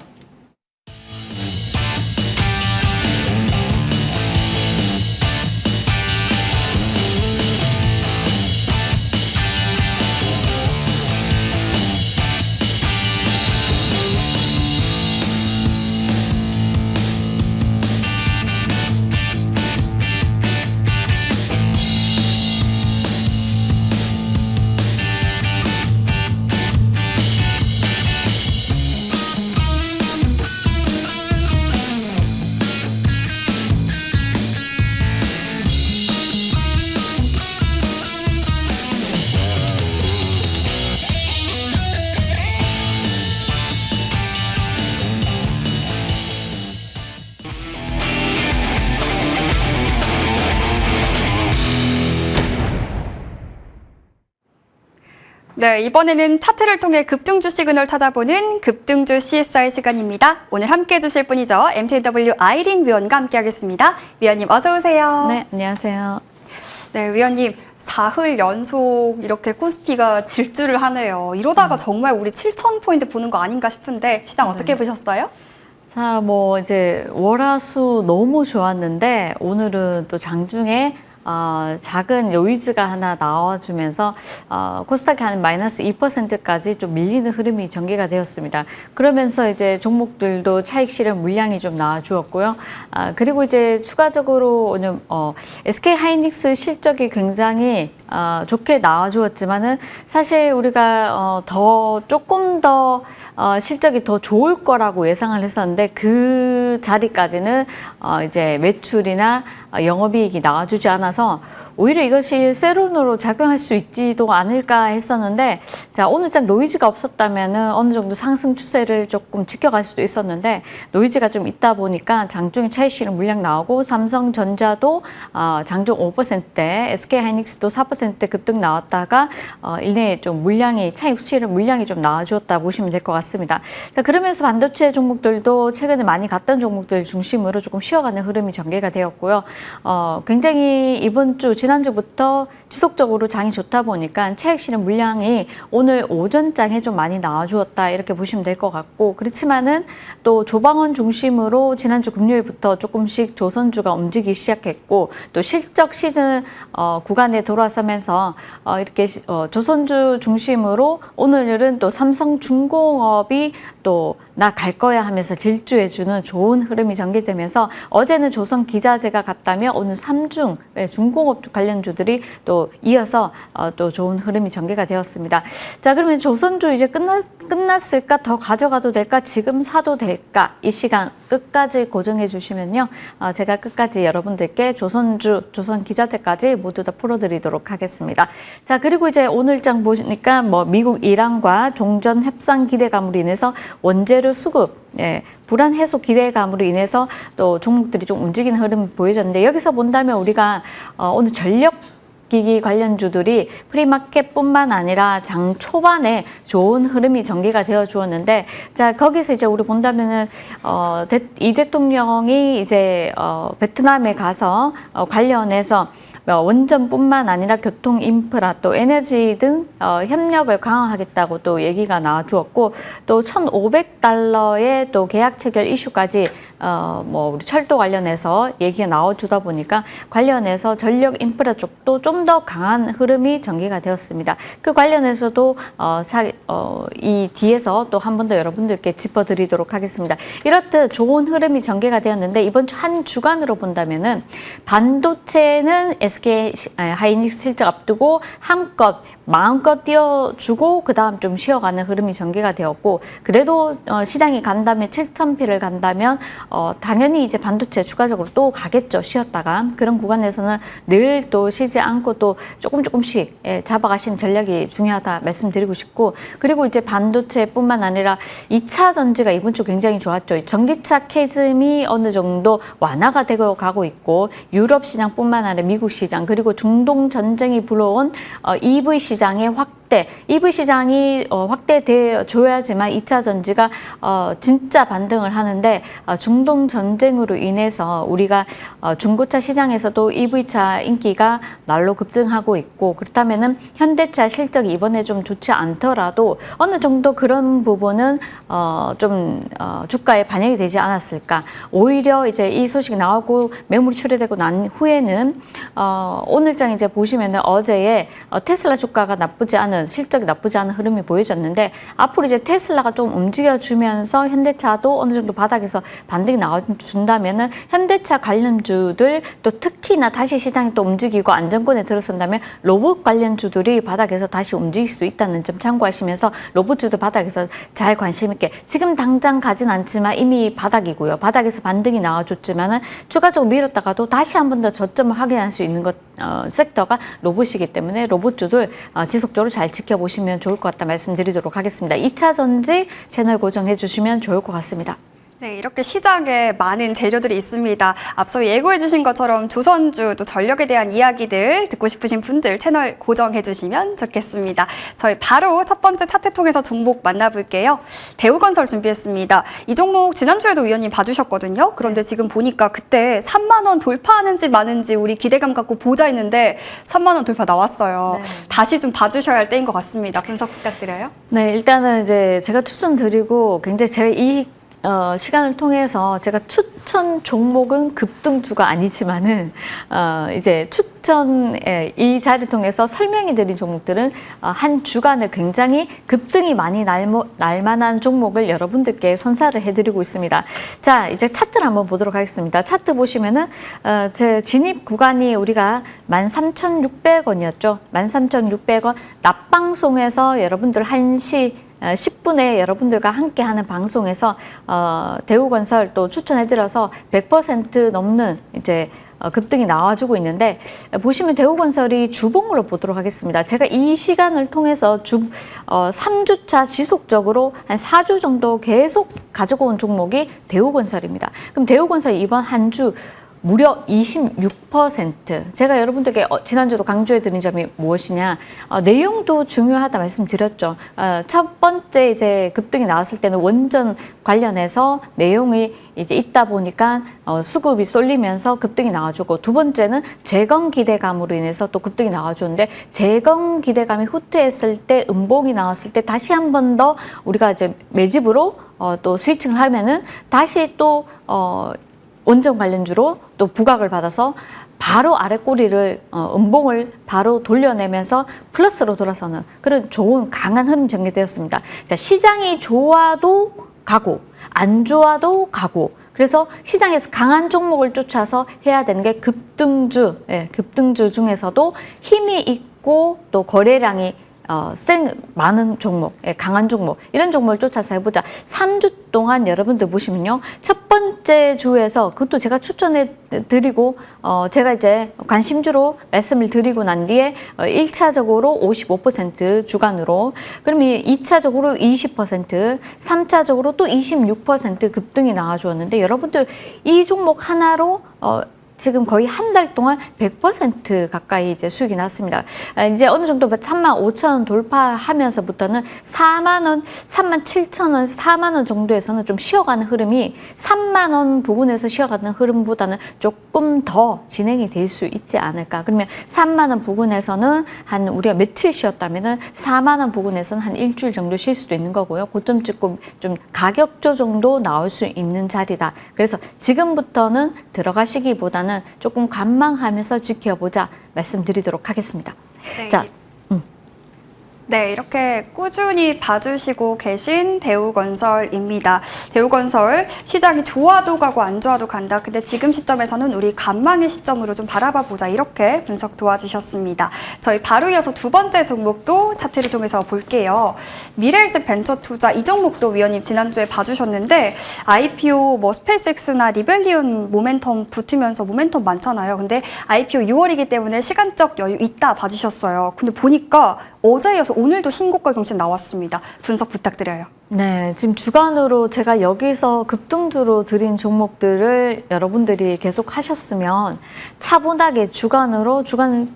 네, 이번에는 차트를 통해 급등주 시그널 찾아보는 급등주 CSI 시간입니다. 오늘 함께해 주실 분이죠. MTW 아이린 위원과 함께하겠습니다. 위원님 어서 오세요. 네, 안녕하세요. 네, 위원님. 사흘 연속 이렇게 코스피가 질주를 하네요. 이러다가 정말 우리 7,000포인트 보는 거 아닌가 싶은데 시장 어떻게 보셨어요? 자, 뭐 이제 월화수 너무 좋았는데 오늘은 또 장중에 작은 요이즈가 하나 나와주면서 코스닥이 한 마이너스 2%까지 좀 밀리는 흐름이 전개가 되었습니다. 그러면서 이제 종목들도 차익 실현 물량이 좀 나와주었고요. 그리고 이제 추가적으로 오늘 SK 하이닉스 실적이 굉장히 좋게 나와주었지만은 사실 우리가 조금 더 실적이 더 좋을 거라고 예상을 했었는데 그 자리까지는 이제 매출이나 영업이익이 나와주지 않아서 오히려 이것이 세론으로 작용할 수 있지도 않을까 했었는데 자 오늘장 노이즈가 없었다면은 어느 정도 상승 추세를 조금 지켜갈 수도 있었는데 노이즈가 좀 있다 보니까 장중 차익 실현 물량 나오고 삼성전자도 장중 5%대, SK하이닉스도 4%대 급등 나왔다가 이내 좀 물량이 차익 실현 물량이 좀 나와주었다 보시면 될 것 같습니다. 자 그러면서 반도체 종목들도 최근에 많이 갔던 종목들 중심으로 조금 쉬어가는 흐름이 전개가 되었고요. 굉장히 이번 주, 지난주부터 지속적으로 장이 좋다 보니까 채액 실현 물량이 오늘 오전장에 좀 많이 나와주었다 이렇게 보시면 될 것 같고, 그렇지만은 또 조방원 중심으로 지난주 금요일부터 조금씩 조선주가 움직이기 시작했고, 또 실적 시즌 구간에 돌아서면서 이렇게 조선주 중심으로 오늘은 또 삼성중공업이 또 나 갈 거야 하면서 질주해주는 좋은 흐름이 전개되면서, 어제는 조선기자재가 갔다면 오늘 삼중 중공업 관련주들이 또 이어서 또 좋은 흐름이 전개가 되었습니다. 자, 그러면 조선주 이제 끝났을까? 더 가져가도 될까? 지금 사도 될까? 이 시간 끝까지 고정해 주시면요, 제가 끝까지 여러분들께 조선주, 조선기자재까지 모두 다 풀어드리도록 하겠습니다. 자, 그리고 이제 오늘장 보니까 뭐 미국 이란과 종전 협상 기대감으로 인해서 원재료 수급, 불안 해소 기대감으로 인해서 또 종목들이 좀 움직이는 흐름을 보여줬는데, 여기서 본다면 우리가 오늘 전력기기 관련주들이 프리마켓뿐만 아니라 장 초반에 좋은 흐름이 전개가 되어 주었는데, 자, 거기서 이제 우리 본다면은 이 대통령이 이제 베트남에 가서 관련해서 원전뿐만 아니라 교통 인프라 또 에너지 등 협력을 강화하겠다고 또 얘기가 나와주었고, 또 1,500달러의 또 계약 체결 이슈까지 뭐 우리 철도 관련해서 얘기가 나와주다 보니까 관련해서 전력 인프라 쪽도 좀 더 강한 흐름이 전개가 되었습니다. 그 관련해서도 이 뒤에서 또 한 번 더 여러분들께 짚어드리도록 하겠습니다. 이렇듯 좋은 흐름이 전개가 되었는데, 이번 주 한 주간으로 본다면은 반도체는 SK 하이닉스 실적 앞두고 한껏 마음껏 띄워주고 그 다음 좀 쉬어가는 흐름이 전개가 되었고, 그래도 시장이 간다면 7,000피를 간다면 당연히 이제 반도체 추가적으로 또 가겠죠. 쉬었다가 그런 구간에서는 늘 또 쉬지 않고 또 조금씩 잡아가시는 전략이 중요하다 말씀드리고 싶고, 그리고 이제 반도체뿐만 아니라 2차 전지가 이번 주 굉장히 좋았죠. 전기차 캐즘이 어느 정도 완화가 되고 가고 있고, 유럽 시장뿐만 아니라 미국 시장, 그리고 중동 전쟁이 불어온 EV 시장의 확대, EV 시장이 확대되어 줘야지만 2차 전지가 진짜 반등을 하는데, 중동 전쟁으로 인해서 우리가 중고차 시장에서도 EV차 인기가 날로 급증하고 있고, 그렇다면은 현대차 실적이 이번에 좀 좋지 않더라도 어느 정도 그런 부분은 주가에 반영이 되지 않았을까. 오히려 이제 이 소식이 나오고 매물이 출회되고 난 후에는 오늘장 이제 보시면은 어제의 테슬라 주가가 나쁘지 않은, 실적이 나쁘지 않은 흐름이 보여졌는데, 앞으로 이제 테슬라가 좀 움직여주면서 현대차도 어느 정도 바닥에서 반등이 나와준다면은 현대차 관련주들, 또 특히나 다시 시장이 또 움직이고 안정권에 들어선다면 로봇 관련주들이 바닥에서 다시 움직일 수 있다는 점 참고하시면서 로봇주도 바닥에서 잘 관심 있게, 지금 당장 가진 않지만 이미 바닥이고요. 바닥에서 반등이 나와줬지만은 추가적으로 밀었다가도 다시 한 번 더 저점을 확인할 수 있는 섹터가 로봇이기 때문에 로봇주들 지속적으로 잘 지켜보시면 좋을 것 같다 말씀드리도록 하겠습니다. 2차 전지 채널 고정해 주시면 좋을 것 같습니다. 네, 이렇게 시장에 많은 재료들이 있습니다. 앞서 예고해 주신 것처럼 조선주 또 전력에 대한 이야기들 듣고 싶으신 분들 채널 고정해 주시면 좋겠습니다. 저희 바로 첫 번째 차트 통해서 종목 만나볼게요. 대우건설 준비했습니다. 이 종목 지난주에도 위원님 봐주셨거든요. 그런데 지금 보니까 그때 3만 원 돌파하는지 마는지 우리 기대감 갖고 보자 했는데 3만 원 돌파 나왔어요. 네. 다시 좀 봐주셔야 할 때인 것 같습니다. 분석 부탁드려요. 네, 일단은 이제 제가 추천드리고 굉장히 제가 이 시간을 통해서 제가 추천 종목은 급등주가 아니지만은 이제 이 자리를 통해서 설명해 드린 종목들은 한 주간을 굉장히 급등이 많이 날 만한 종목을 여러분들께 선사를 해드리고 있습니다. 자, 이제 차트를 한번 보도록 하겠습니다. 차트 보시면은 제 진입 구간이 우리가 13,600원이었죠. 13,600원 낮방송에서 여러분들 1시 10분에 여러분들과 함께하는 방송에서 대우건설 또 추천해드려서 100% 넘는 이제 급등이 나와주고 있는데, 보시면 대우건설이 주봉으로 보도록 하겠습니다. 제가 이 시간을 통해서 3주차 지속적으로 한 4주 정도 계속 가지고 온 종목이 대우건설입니다. 그럼 대우건설 이번 한 주 무려 26%. 제가 여러분들께 지난주도 강조해 드린 점이 무엇이냐. 내용도 중요하다 말씀드렸죠. 첫 번째 이제 급등이 나왔을 때는 원전 관련해서 내용이 이제 있다 보니까 수급이 쏠리면서 급등이 나와주고, 두 번째는 재건 기대감으로 인해서 또 급등이 나와주는데, 재건 기대감이 후퇴했을 때, 음봉이 나왔을 때 다시 한 번 더 우리가 이제 매집으로 또 스위칭을 하면은 다시 또 원전 관련주로 또 부각을 받아서 바로 아래 꼬리를 음봉을 바로 돌려내면서 플러스로 돌아서는 그런 좋은 강한 흐름 전개되었습니다. 자, 시장이 좋아도 가고 안 좋아도 가고, 그래서 시장에서 강한 종목을 쫓아서 해야 되는 게 급등주, 급등주 중에서도 힘이 있고 또 거래량이 많은 종목, 강한 종목, 이런 종목을 쫓아서 해보자. 3주 동안 여러분들 보시면요. 첫 번째 주에서, 그것도 제가 추천해 드리고, 제가 이제 관심주로 말씀을 드리고 난 뒤에 1차적으로 55% 주간으로, 그러면 2차적으로 20%, 3차적으로 또 26% 급등이 나와주었는데, 여러분들 이 종목 하나로 지금 거의 한 달 동안 100% 가까이 이제 수익이 났습니다. 이제 어느 정도 35,000원 돌파하면서부터는 4만원, 37,000원, 4만원 정도에서는 좀 쉬어가는 흐름이 3만원 부근에서 쉬어가는 흐름보다는 조금 더 진행이 될 수 있지 않을까. 그러면 3만원 부근에서는 한 우리가 며칠 쉬었다면은 4만원 부근에서는 한 일주일 정도 쉴 수도 있는 거고요. 고점 찍고 좀 가격 조정도 나올 수 있는 자리다. 그래서 지금부터는 들어가시기보다는 조금 관망하면서 지켜보자 말씀드리도록 하겠습니다. 네. 자, 네, 이렇게 꾸준히 봐주시고 계신 대우건설입니다. 대우건설 시장이 좋아도 가고 안 좋아도 간다. 근데 지금 시점에서는 우리 관망의 시점으로 좀 바라봐 보자. 이렇게 분석 도와주셨습니다. 저희 바로 이어서 두 번째 종목도 차트를 통해서 볼게요. 미래에셋 벤처투자, 이 종목도 위원님 지난주에 봐주셨는데 IPO 뭐 스페이스X나 리벨리온 모멘텀 붙으면서 모멘텀 많잖아요. 근데 IPO 6월이기 때문에 시간적 여유 있다 봐주셨어요. 근데 보니까 어제 이어서 오늘도 신고가 경신 나왔습니다. 분석 부탁드려요. 네, 지금 주간으로 제가 여기서 급등주로 드린 종목들을 여러분들이 계속 하셨으면 차분하게 주간으로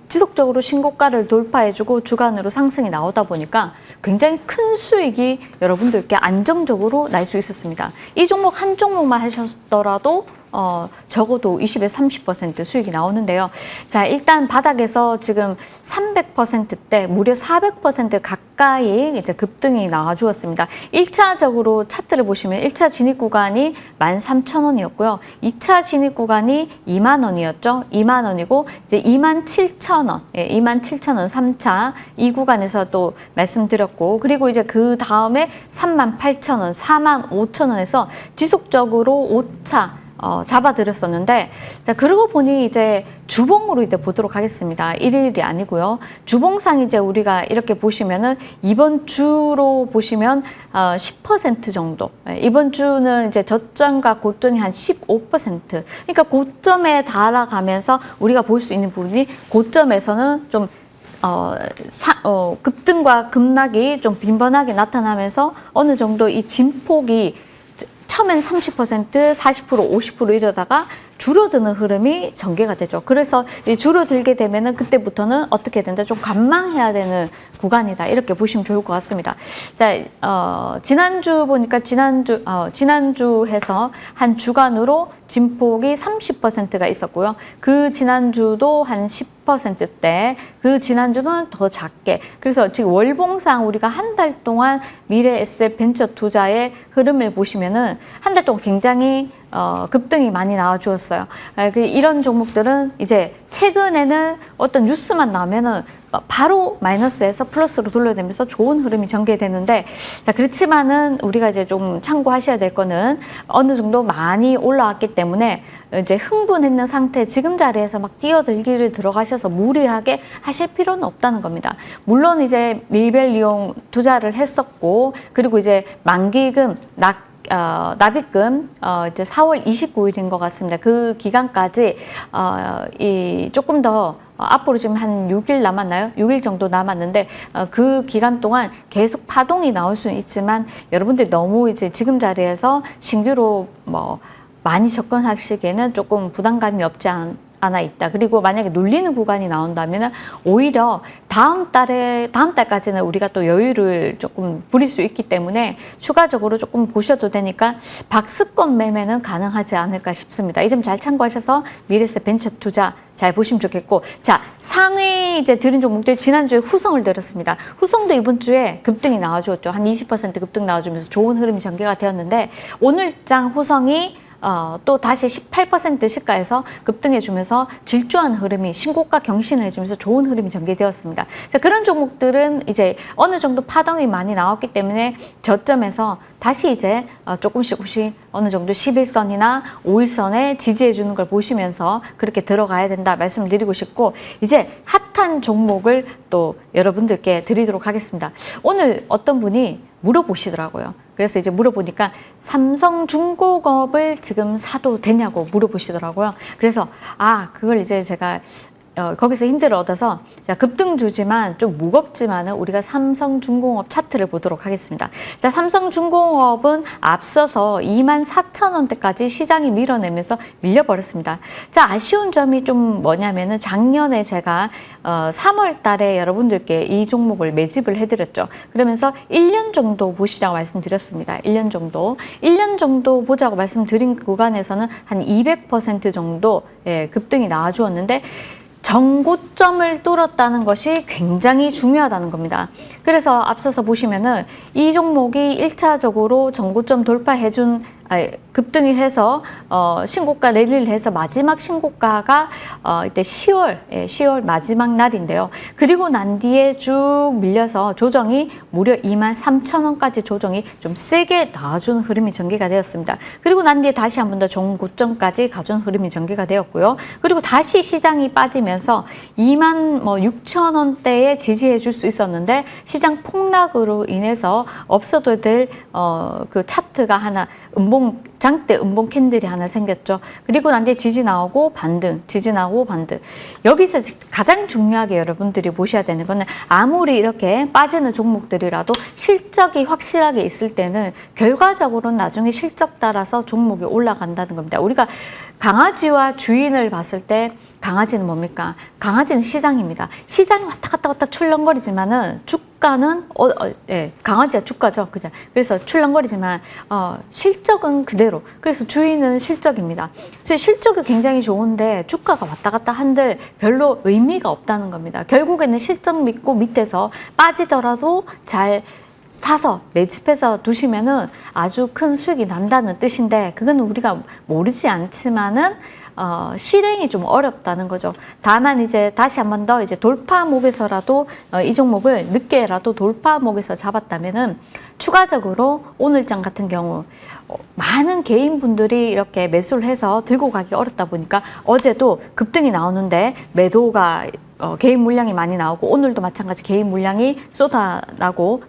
지속적으로 신고가를 돌파해주고 주간으로 상승이 나오다 보니까 굉장히 큰 수익이 여러분들께 안정적으로 날 수 있었습니다. 이 종목 한 종목만 하셨더라도 적어도 20에서 30% 수익이 나오는데요. 자, 일단 바닥에서 지금 300%대 무려 400% 가까이 이제 급등이 나와주었습니다. 1차적으로 차트를 보시면 1차 진입 구간이 13,000원이었고요. 2차 진입 구간이 2만 원이었죠. 2만 원이고 이제 27,000원, 27,000원 3차 이 구간에서 또 말씀드렸고, 그리고 이제 그 다음에 38,000원, 45,000원에서 지속적으로 5차 잡아드렸었는데, 자, 그러고 보니 이제 주봉으로 이제 보도록 하겠습니다. 일일이 아니고요. 주봉상 이제 우리가 이렇게 보시면은 이번 주로 보시면 10% 정도. 이번 주는 이제 저점과 고점이 한 15%. 그러니까 고점에 달아가면서 우리가 볼 수 있는 부분이 고점에서는 좀 급등과 급락이 좀 빈번하게 나타나면서 어느 정도 이 진폭이 처음엔 30%, 40%, 50% 이러다가 줄어드는 흐름이 전개가 되죠. 그래서 줄어들게 되면은 그때부터는 어떻게 된다? 좀 관망해야 되는 구간이다. 이렇게 보시면 좋을 것 같습니다. 자, 지난주 보니까 지난주 해서 한 주간으로 진폭이 30%가 있었고요. 그 지난주도 한 10%대, 그 지난주는 더 작게. 그래서 지금 월봉상 우리가 한 달 동안 미래에셋 벤처 투자의 흐름을 보시면은 한 달 동안 굉장히 급등이 많이 나와주었어요. 이런 종목들은 이제 최근에는 어떤 뉴스만 나오면은 바로 마이너스에서 플러스로 돌려내면서 좋은 흐름이 전개되는데, 자, 그렇지만은 우리가 이제 좀 참고하셔야 될 거는 어느 정도 많이 올라왔기 때문에 이제 흥분했는 상태 지금 자리에서 막 뛰어들기를 들어가셔서 무리하게 하실 필요는 없다는 겁니다. 물론 이제 리벨리온 투자를 했었고, 그리고 이제 만기금 납입금 이제 4월 29일인 것 같습니다. 그 기간까지 조금 더 앞으로 지금 한 6일 남았나요? 6일 정도 남았는데 그 기간 동안 계속 파동이 나올 수는 있지만 여러분들이 너무 이제 지금 자리에서 신규로 많이 접근하시기에는 조금 부담감이 없지 않아 있다. 그리고 만약에 눌리는 구간이 나온다면 오히려 다음 달까지는 우리가 또 여유를 조금 부릴 수 있기 때문에 추가적으로 조금 보셔도 되니까 박스권 매매는 가능하지 않을까 싶습니다. 이 점 잘 참고하셔서 미래세 벤처 투자 잘 보시면 좋겠고, 자, 상위 이제 드린 종목들 지난주에 후성을 드렸습니다. 후성도 이번 주에 급등이 나와주었죠. 한 20% 급등 나와주면서 좋은 흐름이 전개가 되었는데, 오늘장 후성이 또 다시 18% 시가에서 급등해주면서 질주한 흐름이 신고가 경신을 해주면서 좋은 흐름이 전개되었습니다. 자, 그런 종목들은 이제 어느 정도 파동이 많이 나왔기 때문에 저점에서 다시 이제 조금씩 어느 정도 11선이나 5일선에 지지해주는 걸 보시면서 그렇게 들어가야 된다 말씀드리고 싶고, 이제 핫한 종목을 또 여러분들께 드리도록 하겠습니다. 오늘 어떤 분이 물어보시더라고요. 그래서 이제 물어보니까 삼성중공업을 지금 사도 되냐고 물어보시더라고요. 그래서 그걸 이제 제가 거기서 힌트를 얻어서, 자, 급등주지만 좀 무겁지만은 우리가 삼성중공업 차트를 보도록 하겠습니다. 자, 삼성중공업은 앞서서 24,000원대까지 시장이 밀어내면서 밀려버렸습니다. 자, 아쉬운 점이 좀 뭐냐면은 작년에 제가 3월 달에 여러분들께 이 종목을 매집을 해드렸죠. 그러면서 1년 정도 보시자고 말씀드렸습니다. 1년 정도 보자고 말씀드린 구간에서는 한 200% 정도 급등이 나와주었는데, 정고점을 뚫었다는 것이 굉장히 중요하다는 겁니다. 그래서 앞서서 보시면은 이 종목이 1차적으로 정고점 돌파해준 급등을 해서 신고가 랠리를 해서 마지막 신고가가 이때 10월 마지막 날인데요. 그리고 난 뒤에 쭉 밀려서 조정이 무려 23,000원까지 조정이 좀 세게 나와주는 흐름이 전개가 되었습니다. 그리고 난 뒤에 다시 한 번 더 정고점까지 가져온 흐름이 전개가 되었고요. 그리고 다시 시장이 빠지면서 26,000원대에 지지해 줄 수 있었는데, 시장 폭락으로 인해서 없어도 될 그 차트가 하나 장대 음봉 캔들이 하나 생겼죠. 그리고 난 뒤에 지지 나오고 반등, 지지 나오고 반등. 여기서 가장 중요하게 여러분들이 보셔야 되는 거는, 아무리 이렇게 빠지는 종목들이라도 실적이 확실하게 있을 때는 결과적으로는 나중에 실적 따라서 종목이 올라간다는 겁니다. 우리가 강아지와 주인을 봤을 때 강아지는 뭡니까? 강아지는 시장입니다. 시장이 왔다 갔다 출렁거리지만은 주가는 강아지가 주가죠, 그냥. 그래서 출렁거리지만 실적은 그대로. 그래서 주인은 실적입니다. 실적이 굉장히 좋은데 주가가 왔다 갔다 한들 별로 의미가 없다는 겁니다. 결국에는 실적 믿고 밑에서 빠지더라도 잘 사서 매집해서 두시면은 아주 큰 수익이 난다는 뜻인데, 그건 우리가 모르지 않지만은 실행이 좀 어렵다는 거죠. 다만 이제 다시 한 번 더 이제 돌파목에서라도 이 종목을 늦게라도 돌파목에서 잡았다면은 추가적으로 오늘장 같은 경우 많은 개인분들이 이렇게 매수를 해서 들고 가기 어렵다 보니까 어제도 급등이 나오는데 매도가 개인 물량이 많이 나오고, 오늘도 마찬가지 개인 물량이 쏟아나오고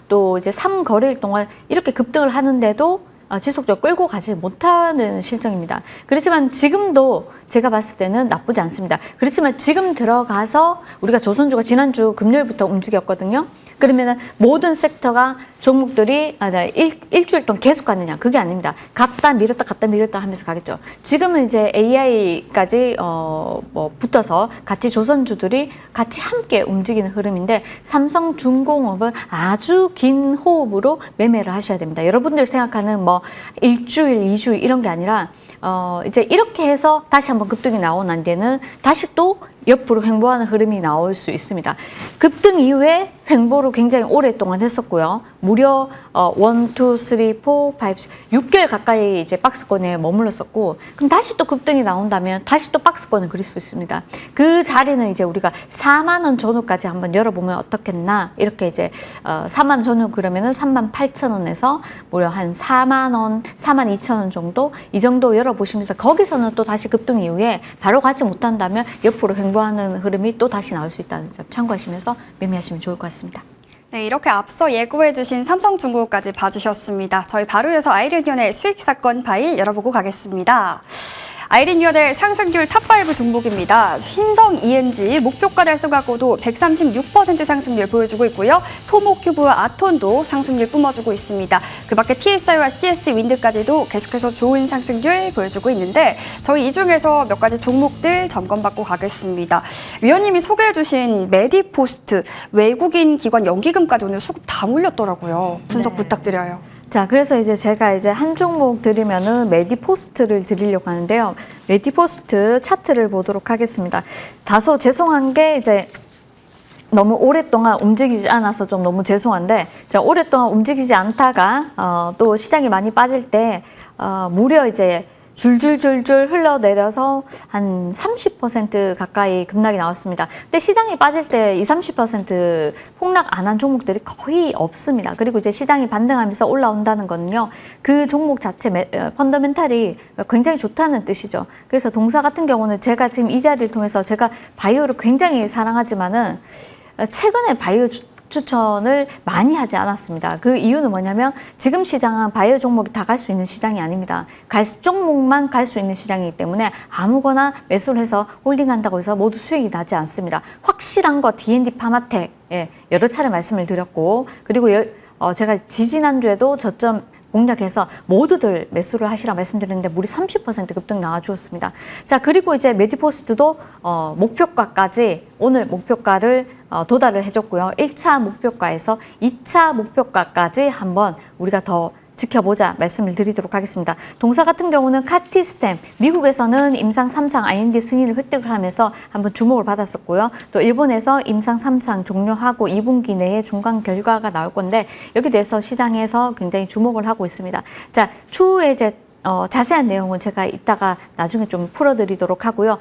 또 이제 3거래일 동안 이렇게 급등을 하는데도 지속적으로 끌고 가지 못하는 실정입니다. 그렇지만 지금도 제가 봤을 때는 나쁘지 않습니다. 그렇지만 지금 들어가서 우리가 조선주가 지난주 금요일부터 움직였거든요. 그러면 모든 섹터가 종목들이 일주일 동안 계속 가느냐, 그게 아닙니다. 갔다 밀었다 하면서 가겠죠. 지금은 이제 AI까지 붙어서 같이 조선주들이 같이 함께 움직이는 흐름인데, 삼성중공업은 아주 긴 호흡으로 매매를 하셔야 됩니다. 여러분들 생각하는 일주일, 2주일 이런 게 아니라 이제 이렇게 해서 다시 한번 급등이 나온 안 뒤에는 다시 또 옆으로 횡보하는 흐름이 나올 수 있습니다. 급등 이후에 횡보를 굉장히 오랫동안 했었고요. 무려 1, 2, 3, 4, 5, 6개월 가까이 이제 박스권에 머물렀었고, 그럼 다시 또 급등이 나온다면 다시 또 박스권을 그릴 수 있습니다. 그 자리는 이제 우리가 4만 원 전후까지 한번 열어보면 어떻겠나, 이렇게 이제 4만 원 전후 그러면은 38,000원에서 무려 한 4만 원, 4만 2천 원 정도, 이 정도 열어보시면서 거기서는 또 다시 급등 이후에 바로 가지 못한다면 옆으로 횡보하는 흐름이 또 다시 나올 수 있다는 점 참고하시면서 매매하시면 좋을 것 같습니다. 네, 이렇게 앞서 예고해주신 삼성중공업까지 봐주셨습니다. 저희 바로 이어서 아이리온의 수익사건 파일 열어보고 가겠습니다. 아이린위원의 상승률 탑5 종목입니다. 신성 ENG 목표가 달성하고도 136% 상승률 보여주고 있고요. 토모큐브와 아톤도 상승률 뿜어주고 있습니다. 그 밖에 TSI와 CS 윈드까지도 계속해서 좋은 상승률 보여주고 있는데 저희 이 중에서 몇 가지 종목들 점검받고 가겠습니다. 위원님이 소개해주신 메디포스트 외국인 기관 연기금까지 오늘 수급 다 몰렸더라고요. 분석 부탁드려요. 자, 그래서 이제 제가 이제 한 종목 드리면은 메디포스트를 드리려고 하는데요. 메디포스트 차트를 보도록 하겠습니다. 다소 죄송한 게 이제 너무 오랫동안 움직이지 않아서 좀 너무 죄송한데, 자, 오랫동안 움직이지 않다가 또 시장이 많이 빠질 때 무려 이제 줄줄줄줄 흘러내려서 한 30% 가까이 급락이 나왔습니다. 근데 시장이 빠질 때 20, 30% 폭락 안 한 종목들이 거의 없습니다. 그리고 이제 시장이 반등하면서 올라온다는 거는요, 그 종목 자체 펀더멘탈이 굉장히 좋다는 뜻이죠. 그래서 동사 같은 경우는 제가 지금 이 자리를 통해서 제가 바이오를 굉장히 사랑하지만은 최근에 바이오 추천을 많이 하지 않았습니다. 그 이유는 뭐냐면 지금 시장은 바이오 종목이 다 갈 수 있는 시장이 아닙니다. 종목만 갈 수 있는 시장이기 때문에 아무거나 매수를 해서 홀딩한다고 해서 모두 수익이 나지 않습니다. 확실한 거 D&D 파마텍 여러 차례 말씀을 드렸고, 그리고 제가 지지난주에도 저점 공략해서 모두들 매수를 하시라 말씀드렸는데 무려 30% 급등 나와주었습니다. 자, 그리고 이제 메디포스트도 목표가까지 오늘 목표가를 도달을 해줬고요. 1차 목표가에서 2차 목표가까지 한번 우리가 더 지켜보자 말씀을 드리도록 하겠습니다. 동사 같은 경우는 카티스템, 미국에서는 임상 3상 IND 승인을 획득을 하면서 한번 주목을 받았었고요. 또 일본에서 임상 3상 종료하고 2분기 내에 중간 결과가 나올 건데 여기 대해서 시장에서 굉장히 주목을 하고 있습니다. 자, 추후에 이제 자세한 내용은 제가 이따가 나중에 좀 풀어드리도록 하고요.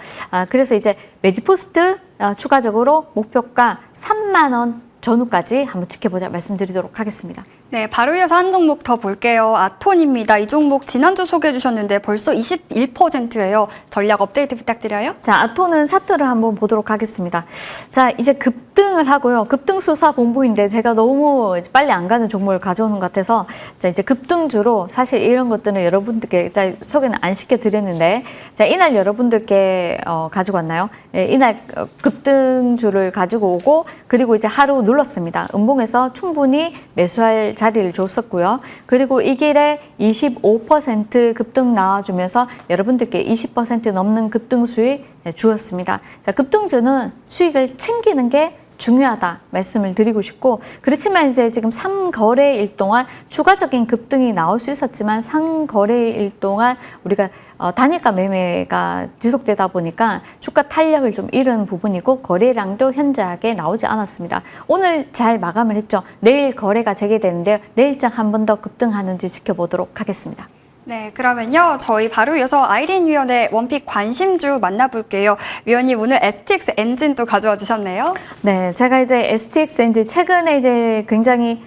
그래서 이제 메디포스트 추가적으로 목표가 3만 원 전후까지 한번 지켜보자 말씀드리도록 하겠습니다. 네, 바로 이어서 한 종목 더 볼게요. 아톤입니다. 이 종목 지난주 소개해 주셨는데 벌써 21%예요. 전략 업데이트 부탁드려요. 자, 아톤은 차트를 한번 보도록 하겠습니다. 자, 이제 급등을 하고요. 급등수사본부인데 제가 너무 빨리 안 가는 종목을 가져오는 것 같아서 자, 이제 급등주로 사실 이런 것들은 여러분들께 소개는 안 시켜드렸는데 자, 이날 여러분들께 가지고 왔나요? 네, 이날 급등주를 가지고 오고 그리고 이제 하루 눌렀습니다. 음봉에서 충분히 매수할 자리를 줬었고요. 그리고 이 길에 25% 급등 나와주면서 여러분들께 20% 넘는 급등 수익 주었습니다. 자, 급등주는 수익을 챙기는 게 중요하다 말씀을 드리고 싶고, 그렇지만 이제 지금 3거래일 동안 추가적인 급등이 나올 수 있었지만 3거래일 동안 우리가 단일가 매매가 지속되다 보니까 주가 탄력을 좀 잃은 부분이고 거래량도 현저하게 나오지 않았습니다. 오늘 잘 마감을 했죠. 내일 거래가 재개되는데요. 내일장 한 번 더 급등하는지 지켜보도록 하겠습니다. 네, 그러면요. 저희 바로 이어서 아이린 위원의 원픽 관심주 만나볼게요. 위원님 오늘 STX 엔진도 가져와 주셨네요. 네, 제가 이제 STX 엔진 최근에 이제 굉장히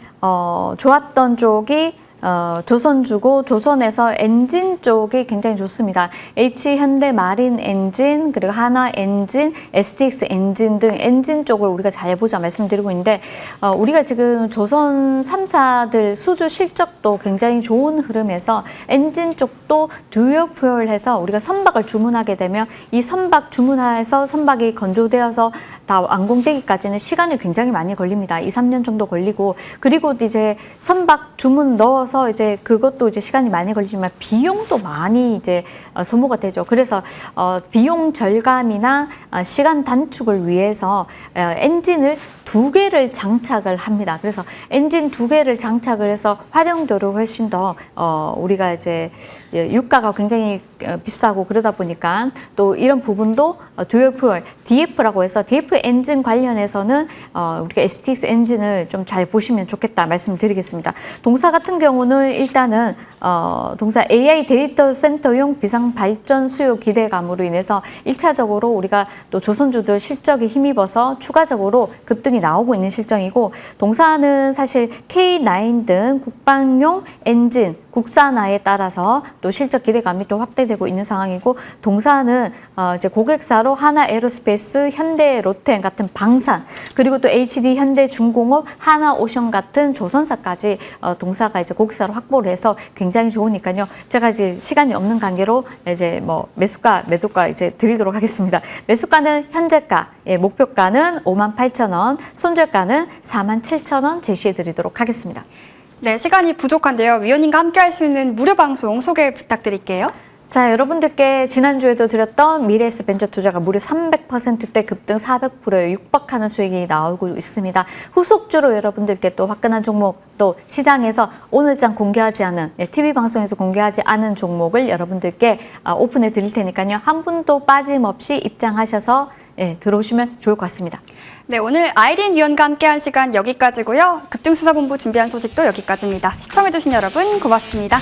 좋았던 쪽이 조선주고 조선에서 엔진 쪽이 굉장히 좋습니다. H현대 마린 엔진, 그리고 한화 엔진, STX 엔진 등 엔진 쪽을 우리가 잘 보자 말씀드리고 있는데 우리가 지금 조선 3사들 수주 실적도 굉장히 좋은 흐름에서 엔진 쪽도 듀얼 퓨얼해서 우리가 선박을 주문하게 되면 이 선박 주문해서 선박이 건조되어서 다 완공되기까지는 시간이 굉장히 많이 걸립니다. 2, 3년 정도 걸리고, 그리고 이제 선박 주문 넣어서 이제 그것도 이제 시간이 많이 걸리지만 비용도 많이 이제 소모가 되죠. 그래서 비용 절감이나 시간 단축을 위해서 엔진을 2개를 장착을 합니다. 그래서 엔진 2개를 장착을 해서 활용도를 훨씬 더 우리가 이제 유가가 굉장히 비싸고 그러다 보니까 또 이런 부분도 듀얼 퓨얼 DF라고 해서 DF 엔진 관련해서는 우리가 STX 엔진을 좀 잘 보시면 좋겠다 말씀드리겠습니다. 동사 같은 경우는 일단은 동사 AI 데이터 센터용 비상 발전 수요 기대감으로 인해서 1차적으로 우리가 또 조선주들 실적에 힘입어서 추가적으로 급등이 나오고 있는 실정이고, 동사는 사실 K9 등 국방용 엔진 국산화에 따라서 또 실적 기대감이 또 확대되고 있는 상황이고 동사는 이제 고객사로 하나 에어로스페이스, 현대 로템 같은 방산 그리고 또 HD 현대중공업, 하나오션 같은 조선사까지 동사가 이제 고객사로 확보를 해서 굉장히 좋으니까요. 제가 이제 시간이 없는 관계로 이제 뭐 매수가, 매도가 이제 드리도록 하겠습니다. 매수가는 현재가, 목표가는 58,000원, 손절가는 47,000원 제시해 드리도록 하겠습니다. 네, 시간이 부족한데요. 위원님과 함께 할 수 있는 무료 방송 소개 부탁드릴게요. 자, 여러분들께 지난주에도 드렸던 미래에셋 벤처 투자가 무려 300%대 급등 400%에 육박하는 수익이 나오고 있습니다. 후속주로 여러분들께 또 화끈한 종목, 또 시장에서 오늘장 공개하지 않은, TV 방송에서 공개하지 않은 종목을 여러분들께 오픈해 드릴 테니까요. 한 분도 빠짐없이 입장하셔서 들어오시면 좋을 것 같습니다. 네, 오늘 아이린 위원과 함께한 시간 여기까지고요. 급등수사본부 준비한 소식도 여기까지입니다. 시청해주신 여러분 고맙습니다.